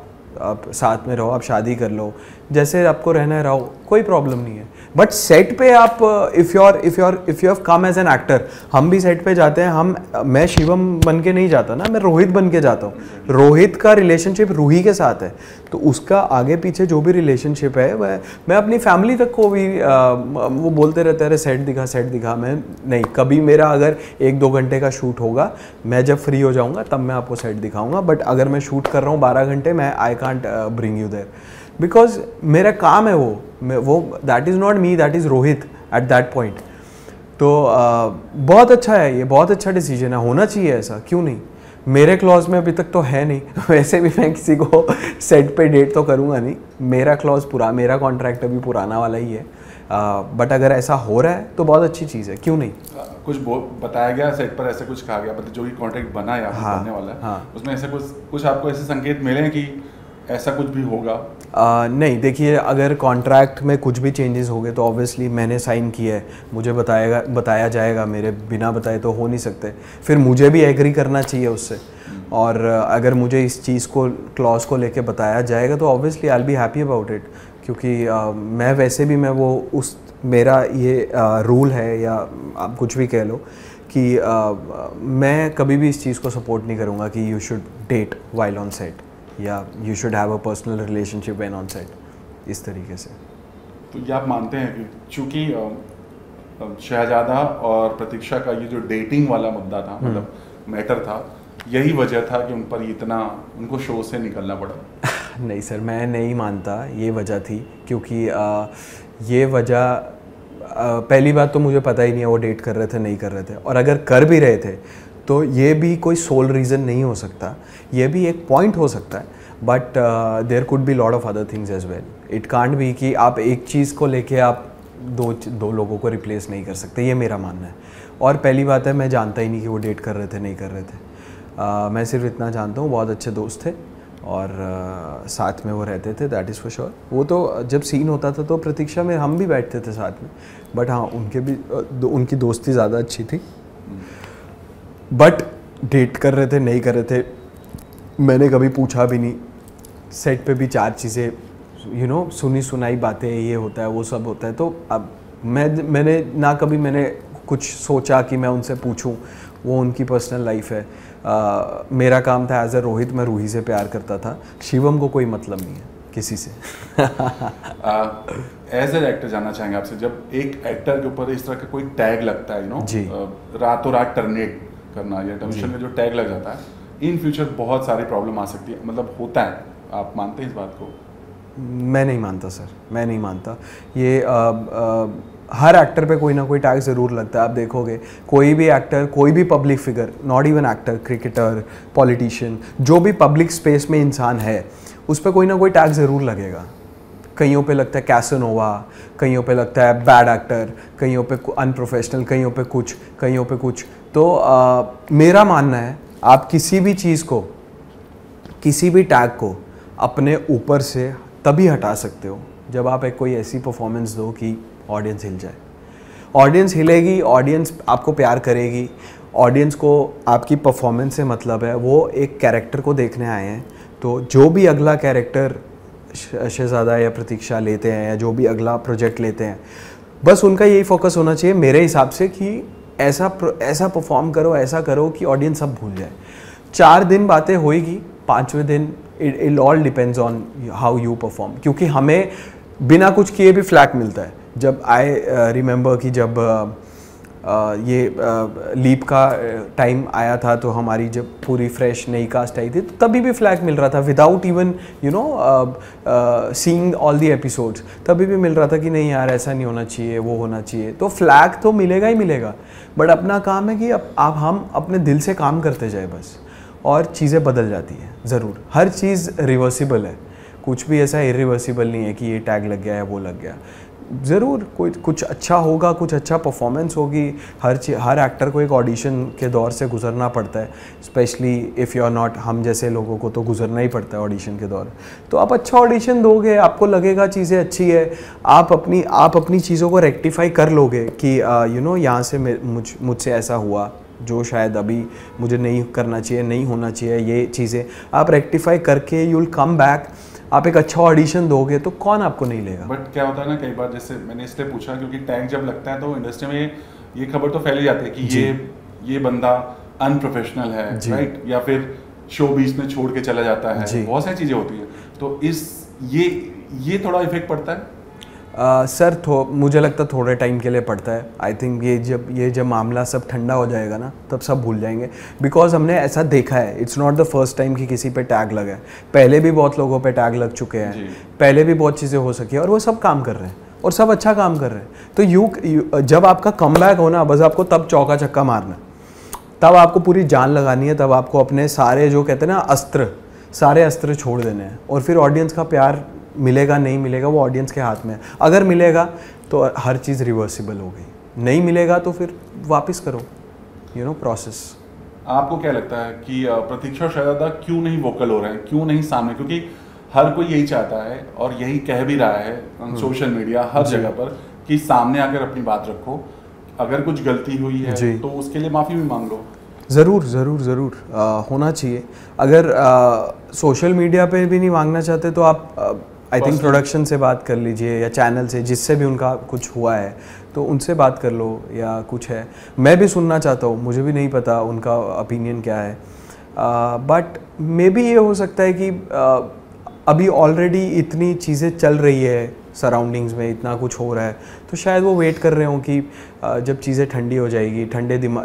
साथ में रहो, आप शादी कर लो, जैसे आपको रहना है रहो, कोई प्रॉब्लम नहीं है। बट सेट पे आप if you have come as an actor, हम भी सेट पे जाते हैं, मैं शिवम बन के नहीं जाता ना, मैं रोहित बन के जाता हूँ। रोहित का रिलेशनशिप रूही के साथ है, तो उसका आगे पीछे जो भी रिलेशनशिप है वह मैं अपनी फैमिली तक को भी वो बोलते रहते हैं सेट दिखा। मैं नहीं, कभी मेरा अगर 1-2 घंटे का शूट होगा, मैं जब फ्री हो जाऊँगा तब मैं आपको सेट दिखाऊँगा। बट अगर मैं शूट कर रहा हूँ 12 घंटे, मैं I can't bring you there, because मेरा काम है वो that is not me, that is Rohit at that point. तो बहुत अच्छा है ये, बहुत अच्छा डिसीजन है, होना चाहिए ऐसा, क्यों नहीं। मेरे क्लॉज में अभी तक तो है नहीं वैसे भी मैं किसी को सेट पे डेट तो करूँगा नहीं, मेरा क्लॉज मेरा कॉन्ट्रैक्ट अभी पुराना वाला ही है। बट अगर ऐसा हो रहा है तो बहुत अच्छी चीज़ है, क्यों नहीं। कुछ बताया गया सेट पर, ऐसे कुछ कहा गया, मतलब जो भी कॉन्ट्रैक्ट बना या बनने वाला है, उसमें ऐसे कुछ आपको ऐसे संकेत मिले कि ऐसा कुछ भी होगा? नहीं, देखिए अगर कॉन्ट्रैक्ट में कुछ भी चेंजेस हो गए तो ऑब्वियसली मैंने साइन किया है, मुझे बताया जाएगा, मेरे बिना बताए तो हो नहीं सकते। फिर मुझे भी एग्री करना चाहिए उससे, और अगर मुझे इस चीज़ को क्लॉज को लेके बताया जाएगा तो obviously I will be happy about it, क्योंकि मैं वैसे भी मेरा ये रूल है, या आप कुछ भी कह लो कि मैं कभी भी इस चीज़ को सपोर्ट नहीं करूँगा कि you should date while on set, या you should have a personal relationship when on set, इस तरीके से। तो ये आप मानते हैं कि चूँकि शहजादा और प्रतीक्षा का ये जो डेटिंग वाला मुद्दा था, मतलब मैटर था, यही वजह था कि उन पर इतना उनको शो से निकलना पड़ा? नहीं सर, मैं नहीं मानता ये वजह थी, क्योंकि ये वजह पहली बात तो मुझे पता ही नहीं है वो डेट कर रहे थे नहीं कर रहे थे, और अगर कर भी रहे थे तो ये भी कोई सोल रीज़न नहीं हो सकता, ये भी एक पॉइंट हो सकता है, but there could be lot of other things as well. It can't be कि आप एक चीज़ को लेके आप दो लोगों को रिप्लेस नहीं कर सकते, ये मेरा मानना है। और पहली बात है, मैं जानता ही नहीं कि वो डेट कर रहे थे नहीं कर रहे थे, मैं सिर्फ इतना जानता हूँ बहुत अच्छे दोस्त थे और साथ में वो रहते थे, दैट इज़ फॉर श्योर। वो तो जब सीन होता था तो प्रतीक्षा में हम भी बैठते थे साथ में, बट हाँ उनकी दोस्ती ज़्यादा अच्छी थी। बट डेट कर रहे थे नहीं कर रहे थे मैंने कभी पूछा भी नहीं। सेट पे भी 4 चीज़ें सुनी सुनाई बातें, ये होता है वो सब होता है, तो अब मैंने कुछ सोचा कि मैं उनसे पूछूं, वो उनकी पर्सनल लाइफ है। मेरा काम था एज ए रोहित, मैं रूही से प्यार करता था, शिवम को कोई मतलब नहीं है किसी से। एज एन एक्टर जानना चाहेंगे आपसे, जब एक एक्टर के ऊपर इस तरह का कोई टैग लगता है रातों रात टर्मिनेट करना या टेलीविजन में जो टैग लग जाता है, इन फ्यूचर बहुत सारी प्रॉब्लम आ सकती है, मतलब होता है, आप मानते हैं इस बात को? मैं नहीं मानता सर, मैं नहीं मानता। ये हर एक्टर पे कोई ना कोई टैग ज़रूर लगता है। आप देखोगे कोई भी एक्टर, कोई भी public figure, not even actor, cricketer, politician, जो भी पब्लिक स्पेस में इंसान है, उस पर कोई ना कोई टैग ज़रूर लगेगा। कईयों पे लगता है कैसनोवा, कईयों पे लगता है बैड एक्टर, कईयों पे अनप्रोफेशनल, कईयों पे कुछ। तो मेरा मानना है आप किसी भी चीज़ को, किसी भी टैग को अपने ऊपर से तभी हटा सकते हो जब आप एक कोई ऐसी परफॉर्मेंस दो कि ऑडियंस हिल जाए। ऑडियंस हिलेगी, ऑडियंस आपको प्यार करेगी, ऑडियंस को आपकी परफॉर्मेंस से मतलब है, वो एक कैरेक्टर को देखने आए हैं। तो जो भी अगला कैरेक्टर शहजादा या प्रतीक्षा लेते हैं, या जो भी अगला प्रोजेक्ट लेते हैं, बस उनका यही फोकस होना चाहिए मेरे हिसाब से कि ऐसा परफॉर्म करो, ऐसा करो कि ऑडियंस सब भूल जाए। 4 दिन बातें होएगी, 5वें दिन it all depends on how you perform, क्योंकि हमें बिना कुछ किए भी फ्लैग मिलता है। जब आई रिमेंबर कि जब ये लीप का टाइम आया था तो हमारी जब पूरी फ्रेश नई कास्ट आई थी तो तभी भी फ्लैग मिल रहा था without even seeing all the episodes, तभी भी मिल रहा था कि नहीं यार ऐसा नहीं होना चाहिए, वो होना चाहिए। तो फ्लैग तो मिलेगा ही मिलेगा, बट अपना काम है कि अब हम अपने दिल से काम करते जाए बस, और चीज़ें बदल जाती हैं ज़रूर। हर चीज़ रिवर्सिबल है, कुछ भी ऐसा इरिवर्सिबल नहीं है कि ये टैग लग गया है वो लग गया। ज़रूर कोई कुछ अच्छा होगा, कुछ अच्छा परफॉर्मेंस होगी। हर एक्टर को एक ऑडिशन के दौर से गुजरना पड़ता है, specially if you are not, हम जैसे लोगों को तो गुजरना ही पड़ता है ऑडिशन के दौर। तो आप अच्छा ऑडिशन दोगे, आपको लगेगा चीज़ें अच्छी है, आप अपनी चीज़ों को रेक्टिफाई कर लोगे कि यहाँ से मुझसे ऐसा हुआ जो शायद अभी मुझे नहीं करना चाहिए, नहीं होना चाहिए, ये चीज़ें आप रेक्टिफाई करके यू विल कम बैक। आप एक अच्छा ऑडिशन दोगे तो कौन आपको नहीं लेगा। बट क्या होता है ना, कई बार जैसे मैंने इसलिए पूछा क्योंकि टैग जब लगता है तो इंडस्ट्री में ये खबर तो फैली जाती है कि ये बंदा अनप्रोफेशनल है, राइट, या फिर शो बीच में छोड़ के चला जाता है, बहुत सारी चीज़ें होती है। तो ये थोड़ा इफेक्ट पड़ता है सर। मुझे लगता है थोड़े टाइम के लिए पड़ता है। आई थिंक ये जब मामला सब ठंडा हो जाएगा ना तब सब भूल जाएंगे, बिकॉज हमने ऐसा देखा है। It's not the first time कि किसी पे टैग लगा है, पहले भी बहुत लोगों पे टैग लग चुके हैं, पहले भी बहुत चीज़ें हो सकी और वो सब काम कर रहे हैं और सब अच्छा काम कर रहे हैं। तो जब आपका कमबैक हो ना, बस आपको तब चौका छक्का मारना, तब आपको पूरी जान लगानी है, तब आपको अपने सारे जो कहते हैं ना सारे अस्त्र छोड़ देने हैं। और फिर ऑडियंस का प्यार मिलेगा नहीं मिलेगा वो ऑडियंस के हाथ में है। अगर मिलेगा तो हर चीज़ रिवर्सिबल हो गई, नहीं मिलेगा तो फिर वापस करो प्रोसेस। आपको क्या लगता है कि प्रतीक्षा और शहजादा क्यों नहीं वोकल हो रहे हैं, क्यों नहीं सामने? क्योंकि हर कोई यही चाहता है और यही कह भी रहा है सोशल मीडिया हर जगह पर कि सामने आकर अपनी बात रखो, अगर कुछ गलती हुई है तो उसके लिए माफ़ी भी मांग लो। ज़रूर ज़रूर ज़रूर होना चाहिए। अगर सोशल मीडिया पे भी नहीं मांगना चाहते तो आप आई थिंक प्रोडक्शन से बात कर लीजिए या चैनल से, जिससे भी उनका कुछ हुआ है तो उनसे बात कर लो, या कुछ है मैं भी सुनना चाहता हूँ, मुझे भी नहीं पता उनका ओपिनियन क्या है। बट मे बी ये हो सकता है कि अभी ऑलरेडी इतनी चीज़ें चल रही है सराउंडिंग्स में, इतना कुछ हो रहा है, तो शायद वो वेट कर रहे हों कि जब चीज़ें ठंडी हो जाएगी,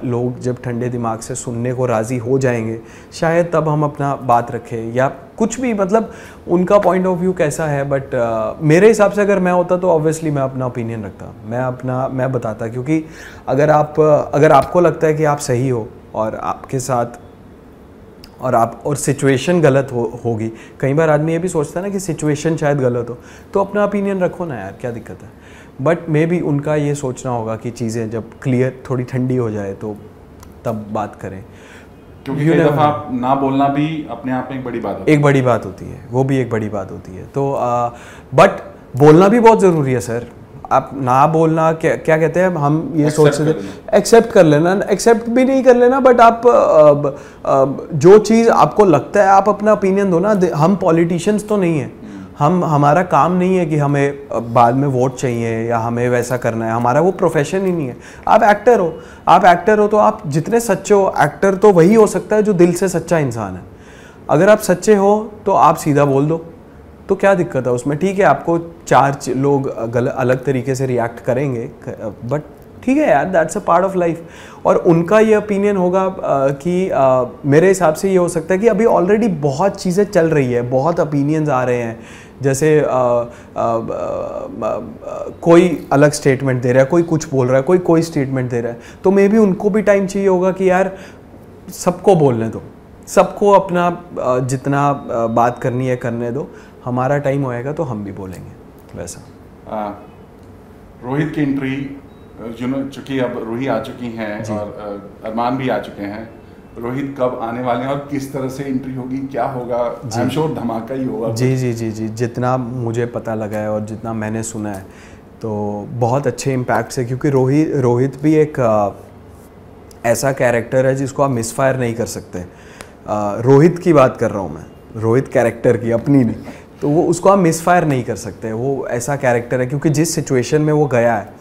लोग जब ठंडे दिमाग से सुनने को राज़ी हो जाएंगे, शायद तब हम अपना बात रखें या कुछ भी। मतलब उनका पॉइंट ऑफ व्यू कैसा है, बट मेरे हिसाब से अगर मैं होता तो ऑब्वियसली मैं अपना ओपिनियन रखता, मैं बताता। क्योंकि अगर आपको लगता है कि आप सही हो और आपके साथ और सिचुएशन गलत होगी, कई बार आदमी ये भी सोचता है ना कि सिचुएशन शायद गलत हो, तो अपना ओपिनियन रखो ना यार, क्या दिक्कत है। बट मे बी उनका ये सोचना होगा कि चीज़ें जब क्लियर थोड़ी ठंडी हो जाए तो तब बात करें, क्योंकि कई दफ़ा ना बोलना भी अपने आप में एक बड़ी बात होती है। एक बड़ी बात होती है, वो भी एक बड़ी बात होती है। तो बट बोलना भी बहुत ज़रूरी है सर। आप ना बोलना क्या कहते हैं, हम ये सोचते थे एक्सेप्ट कर लेना, एक्सेप्ट भी नहीं कर लेना, बट आप जो चीज़ आपको लगता है आप अपना ओपिनियन दो ना। हम पॉलिटिशियंस तो नहीं है, हमारा काम नहीं है कि हमें बाद में वोट चाहिए या हमें वैसा करना है, हमारा वो प्रोफेशन ही नहीं है। आप एक्टर हो तो आप जितने सच्चे हो, एक्टर तो वही हो सकता है जो दिल से सच्चा इंसान है। अगर आप सच्चे हो तो आप सीधा बोल दो, तो क्या दिक्कत है उसमें। ठीक है, आपको 4 लोग अलग तरीके से रिएक्ट करेंगे, बट ठीक है यार, that's a part of life. और उनका ये ओपिनियन होगा कि मेरे हिसाब से ये हो सकता है कि अभी ऑलरेडी बहुत चीज़ें चल रही है, बहुत ओपिनियंस आ रहे हैं, जैसे कोई अलग स्टेटमेंट दे रहा है, कोई कुछ बोल रहा है, कोई स्टेटमेंट दे रहा है, तो मे बी उनको भी टाइम चाहिए होगा कि यार सबको बोलने दो, सबको अपना जितना बात करनी है करने दो, हमारा टाइम होएगा तो हम भी बोलेंगे वैसा। रोहित की एंट्री चूँकि अब रूही आ चुकी हैं और अरमान भी आ चुके हैं, रोहित कब आने वाले हैं और किस तरह से एंट्री होगी, क्या होगा? आई एम श्योर धमाका ही होगा। जी, जितना मुझे पता लगा है और जितना मैंने सुना है तो बहुत अच्छे इम्पैक्ट से, क्योंकि रोहित भी एक ऐसा कैरेक्टर है जिसको आप मिसफायर नहीं कर सकते। रोहित की बात कर रहा हूँ मैं, रोहित कैरेक्टर की, अपनी नहीं, तो वो उसको आप मिसफायर नहीं कर सकते। वो ऐसा कैरेक्टर है क्योंकि जिस सिचुएशन में वो गया है,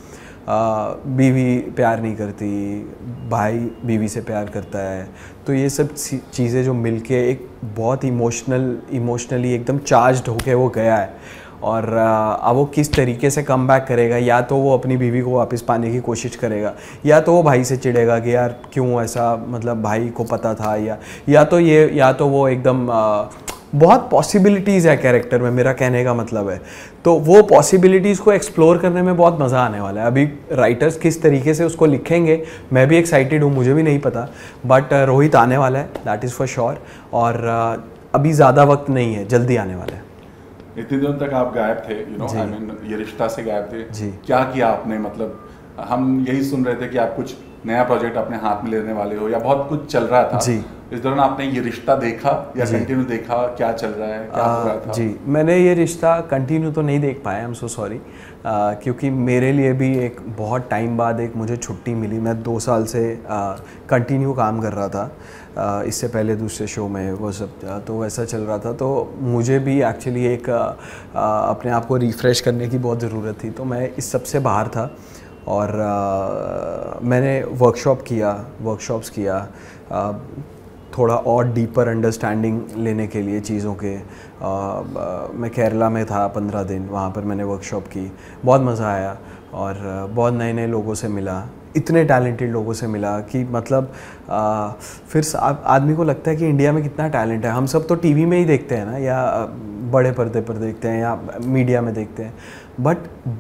बीवी प्यार नहीं करती, भाई बीवी से प्यार करता है, तो ये सब चीज़ें जो मिलके एक बहुत इमोशनली एकदम चार्ज्ड होके वो गया है, और अब वो किस तरीके से कम बैक करेगा। या तो वो अपनी बीवी को वापस पाने की कोशिश करेगा, या तो वो भाई से चिढ़ेगा कि यार क्यों ऐसा, मतलब भाई को पता था, या तो वो एकदम बहुत पॉसिबिलिटीज़ है कैरेक्टर में, मेरा कहने का मतलब है। तो वो पॉसिबिलिटीज़ को एक्सप्लोर करने में बहुत मज़ा आने वाला है। अभी राइटर्स किस तरीके से उसको लिखेंगे, मैं भी एक्साइटेड हूँ, मुझे भी नहीं पता, बट रोहित आने वाला है, दैट इज़ फॉर श्योर। और अभी ज़्यादा वक्त नहीं है, जल्दी आने वाला है। इतने दिनों तक आप गायब थे, आई मीन ये रिश्ता से गायब थे जी। क्या किया आपने, मतलब हम यही सुन रहे थे कि आप कुछ नया प्रोजेक्ट अपने हाथ में लेने वाले हो या बहुत कुछ चल रहा था जी। इस दौरान आपने ये रिश्ता देखा या कंटिन्यू देखा, क्या चल रहा है, क्या हो रहा था? जी, मैंने ये रिश्ता कंटिन्यू तो नहीं देख पाया, आई एम सो सॉरी, क्योंकि मेरे लिए भी एक बहुत टाइम बाद एक मुझे छुट्टी मिली। मैं 2 साल से कंटिन्यू काम कर रहा था, इससे पहले दूसरे शो में वो सब, तो वैसा चल रहा था। तो मुझे भी एक्चुअली एक अपने आप को रिफ़्रेश करने की बहुत ज़रूरत थी, तो मैं इस सब से बाहर था। और मैंने वर्कशॉप्स किया थोड़ा और डीपर अंडरस्टैंडिंग लेने के लिए चीज़ों के। मैं केरला में था 15 दिन, वहाँ पर मैंने वर्कशॉप की, बहुत मज़ा आया और बहुत नए नए लोगों से मिला, इतने टैलेंटेड लोगों से मिला कि मतलब फिर आदमी को लगता है कि इंडिया में कितना टैलेंट है। हम सब तो टीवी में ही देखते हैं ना, या बड़े पर्दे पर देखते हैं या मीडिया में देखते हैं, बट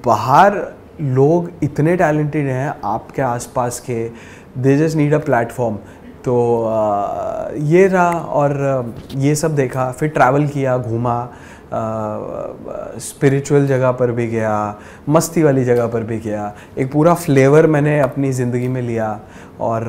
बाहर लोग इतने टैलेंटेड हैं आपके आसपास के, they just need a platform. तो ये रहा और ये सब देखा, फिर ट्रैवल किया, घूमा, स्पिरिचुअल जगह पर भी गया, मस्ती वाली जगह पर भी गया, एक पूरा फ्लेवर मैंने अपनी ज़िंदगी में लिया। और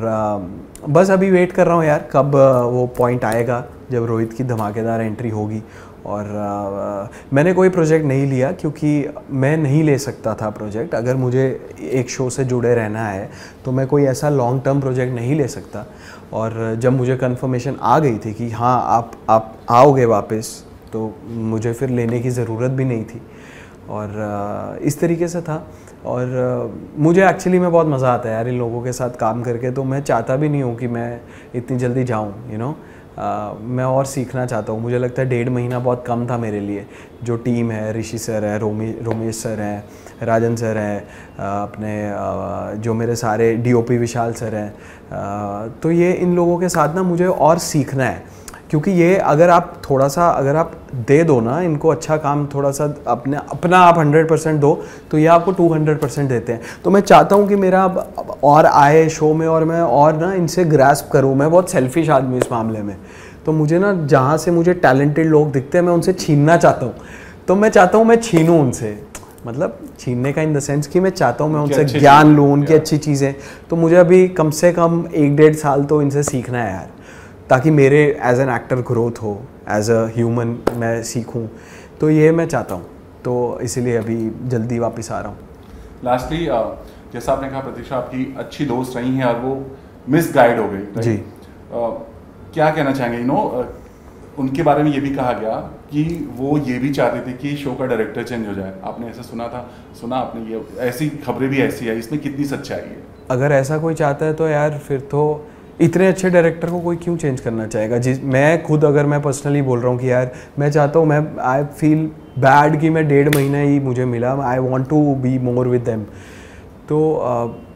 बस अभी वेट कर रहा हूँ यार, कब वो पॉइंट आएगा जब रोहित की धमाकेदार एंट्री होगी। और मैंने कोई प्रोजेक्ट नहीं लिया क्योंकि मैं नहीं ले सकता था प्रोजेक्ट। अगर मुझे एक शो से जुड़े रहना है तो मैं कोई ऐसा लॉन्ग टर्म प्रोजेक्ट नहीं ले सकता। और जब मुझे कंफर्मेशन आ गई थी कि हाँ आप आओगे वापस, तो मुझे फिर लेने की ज़रूरत भी नहीं थी। और इस तरीके से था। और मुझे एक्चुअली में बहुत मज़ा आता है यार इन लोगों के साथ काम करके, तो मैं चाहता भी नहीं हूँ कि मैं इतनी जल्दी जाऊँ, यू नो। मैं और सीखना चाहता हूँ। मुझे लगता है 1.5 महीना बहुत कम था मेरे लिए। जो टीम है, ऋषि सर है, रोमेश सर हैं, राजन सर हैं, अपने जो मेरे सारे DOP विशाल सर हैं, तो ये इन लोगों के साथ ना मुझे और सीखना है। क्योंकि ये अगर आप दे दो ना इनको अच्छा काम, थोड़ा सा अपना आप 100% दो, तो ये आपको 200% देते हैं। तो मैं चाहता हूँ कि मेरा और आए शो में और मैं और ना इनसे ग्रैस्प करूँ। मैं बहुत सेल्फिश आदमी इस मामले में, तो मुझे ना जहाँ से मुझे टैलेंटेड लोग दिखते हैं मैं उनसे छीनना चाहता हूँ। तो मैं चाहता हूँ मैं छीनूँ उनसे, मतलब छीनने का इन द सेंस कि मैं चाहता हूँ मैं उनसे ज्ञान लूँ, उनकी अच्छी चीज़ें। तो मुझे अभी कम से कम 1-1.5 साल तो इनसे सीखना है यार, ताकि मेरे एज एन एक्टर ग्रोथ हो, एज अ ह्यूमन मैं सीखूं। तो ये मैं चाहता हूँ, तो इसीलिए अभी जल्दी वापस आ रहा हूँ। लास्टली जैसा आपने कहा प्रतीक्षा आपकी अच्छी दोस्त रही हैं और वो मिसगाइड हो गई जी, क्या कहना चाहेंगे? उनके बारे में ये भी कहा गया कि वो ये भी चाहते थे कि शो का डायरेक्टर चेंज हो जाए। आपने ऐसा सुना आपने? ये ऐसी खबरें भी ऐसी है, इसमें कितनी सच्चाई है? अगर ऐसा कोई चाहता है तो यार फिर तो इतने अच्छे डायरेक्टर को कोई क्यों चेंज करना चाहेगा? मैं खुद अगर मैं पर्सनली बोल रहा हूँ कि यार मैं चाहता हूँ, आई फील बैड कि मैं 1.5 महीना ही मुझे मिला, I want to be more with them. तो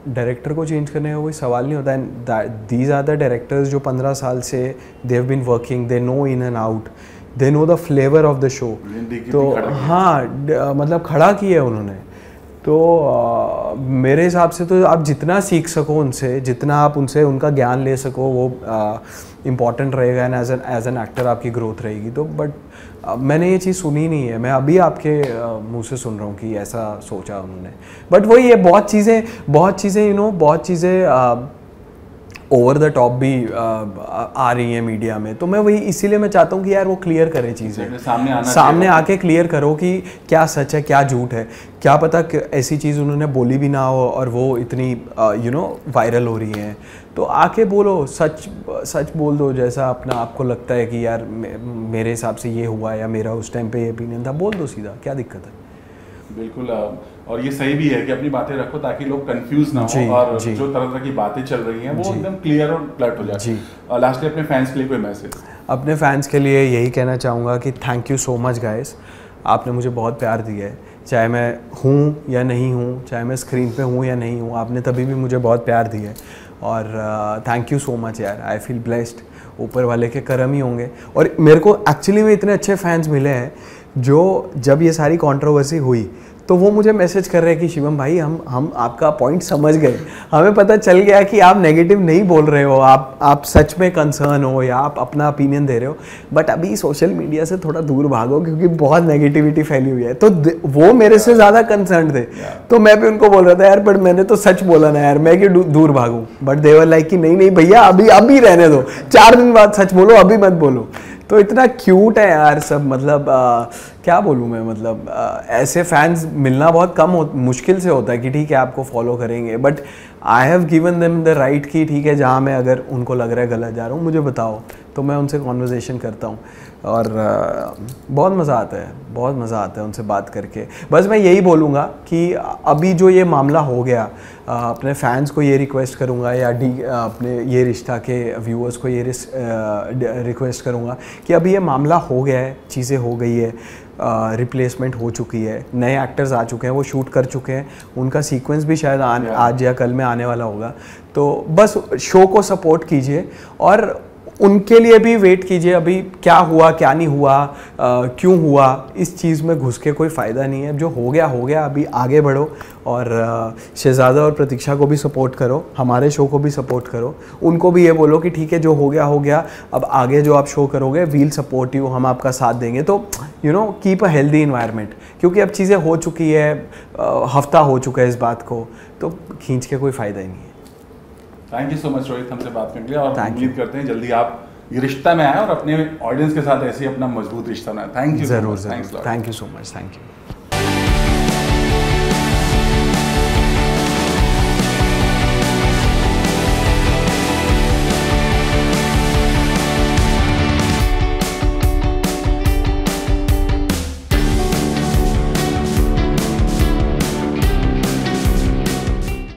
डायरेक्टर को चेंज करने का कोई सवाल नहीं होता है। दीज आर द डायरेक्टर्स जो 15 साल से they have been working, they know in and out, they know the flavour of the show. तो हाँ, मतलब खड़ा किया है उन्होंने। तो मेरे हिसाब से तो आप जितना सीख सको उनसे, जितना आप उनसे उनका ज्ञान ले सको, वो इम्पॉर्टेंट रहेगा एंड एज एन एक्टर आपकी ग्रोथ रहेगी। तो बट मैंने ये चीज़ सुनी नहीं है, मैं अभी आपके मुंह से सुन रहा हूँ कि ऐसा सोचा उन्होंने। बट वही है, बहुत चीज़ें बहुत चीज़ें ओवर द टॉप भी आ रही हैं मीडिया में। तो मैं वही इसीलिए मैं चाहता हूँ कि यार वो क्लियर करे चीज़ें, सामने आके क्लियर करो कि क्या सच है क्या झूठ है। क्या पता ऐसी चीज़ उन्होंने बोली भी ना हो और वो इतनी वायरल हो रही हैं। तो आके बोलो, सच बोल दो, जैसा अपना आपको लगता है कि यार मेरे हिसाब से ये हुआ या मेरा उस टाइम पे ये ओपिनियन था, बोल दो सीधा, क्या दिक्कत है? बिल्कुल, और ये सही भी है कि अपनी बातें रखो ताकि लोग कंफ्यूज ना हो और जो तरह की बातें चल रही हैं वो एकदम क्लियर और फ्लैट हो जाए। लास्टली अपने फैंस के लिए कोई मैसेज? अपने फैंस के लिए यही कहना चाहूँगा कि thank you so much guys. आपने मुझे बहुत प्यार दिया है, चाहे मैं हूँ या नहीं हूँ, चाहे मैं स्क्रीन पे हूँ या नहीं हूँ, आपने तभी भी मुझे बहुत प्यार दिया है। और थैंक यू सो मच यार, आई फील ब्लेस्ड, ऊपर वाले के करम ही होंगे। और मेरे को एक्चुअली में इतने अच्छे फैंस मिले हैं जो जब ये सारी कंट्रोवर्सी हुई तो वो मुझे मैसेज कर रहे हैं कि शिवम भाई हम आपका पॉइंट समझ गए, हमें पता चल गया कि आप नेगेटिव नहीं बोल रहे हो, आप सच में कंसर्न हो या आप अपना ओपिनियन दे रहे हो, बट अभी सोशल मीडिया से थोड़ा दूर भागो क्योंकि बहुत नेगेटिविटी फैली हुई है। तो वो मेरे से ज़्यादा कंसर्न थे, तो मैं भी उनको बोल रहा था यार बट मैंने तो सच बोला ना यार, मैं क्यों दूर भागूँ, बट देवर लाइक कि नहीं भैया अभी रहने दो, 4 दिन बाद सच बोलो, अभी मत बोलो। तो इतना क्यूट है यार सब, मतलब क्या बोलूँ मैं, मतलब ऐसे फैंस मिलना बहुत मुश्किल से होता है कि ठीक है आपको फॉलो करेंगे, but I have given them the right कि ठीक है जहाँ मैं अगर उनको लग रहा है गलत जा रहा हूँ मुझे बताओ, तो मैं उनसे कॉन्वर्जेसन करता हूँ और बहुत मज़ा आता है, बहुत मज़ा आता है उनसे बात करके। बस मैं यही बोलूँगा कि अभी जो ये मामला हो गया, अपने फैंस को ये रिक्वेस्ट करूँगा या अपने ये रिश्ता के व्यूअर्स को ये रिक्वेस्ट करूँगा कि अभी ये मामला हो गया है, चीज़ें हो गई है, रिप्लेसमेंट हो चुकी है, नए एक्टर्स आ चुके हैं, वो शूट कर चुके हैं, उनका सीक्वेंस भी शायद आज या कल में आने वाला होगा। तो बस शो को सपोर्ट कीजिए और उनके लिए भी वेट कीजिए, अभी क्या हुआ क्या नहीं हुआ, क्यों हुआ, इस चीज़ में घुस के कोई फ़ायदा नहीं है। जो हो गया अभी आगे बढ़ो और शहज़ादा और प्रतीक्षा को भी सपोर्ट करो, हमारे शो को भी सपोर्ट करो, उनको भी ये बोलो कि ठीक है जो हो गया, अब आगे जो आप शो करोगे वील सपोर्ट यू, हम आपका साथ देंगे। तो you know keep a healthy environment, क्योंकि अब चीज़ें हो चुकी है, हफ्ता हो चुका है इस बात को, तो खींच के कोई फ़ायदा ही नहीं है। Thank you so much Rohit हमसे बात करने के लिए, और उम्मीद करते हैं जल्दी आप ये रिश्ता में आए और अपने ऑडियंस के साथ ऐसे ही अपना मजबूत रिश्ता बनाए। थैंक यू, ज़रूर, thank you so much, thank you.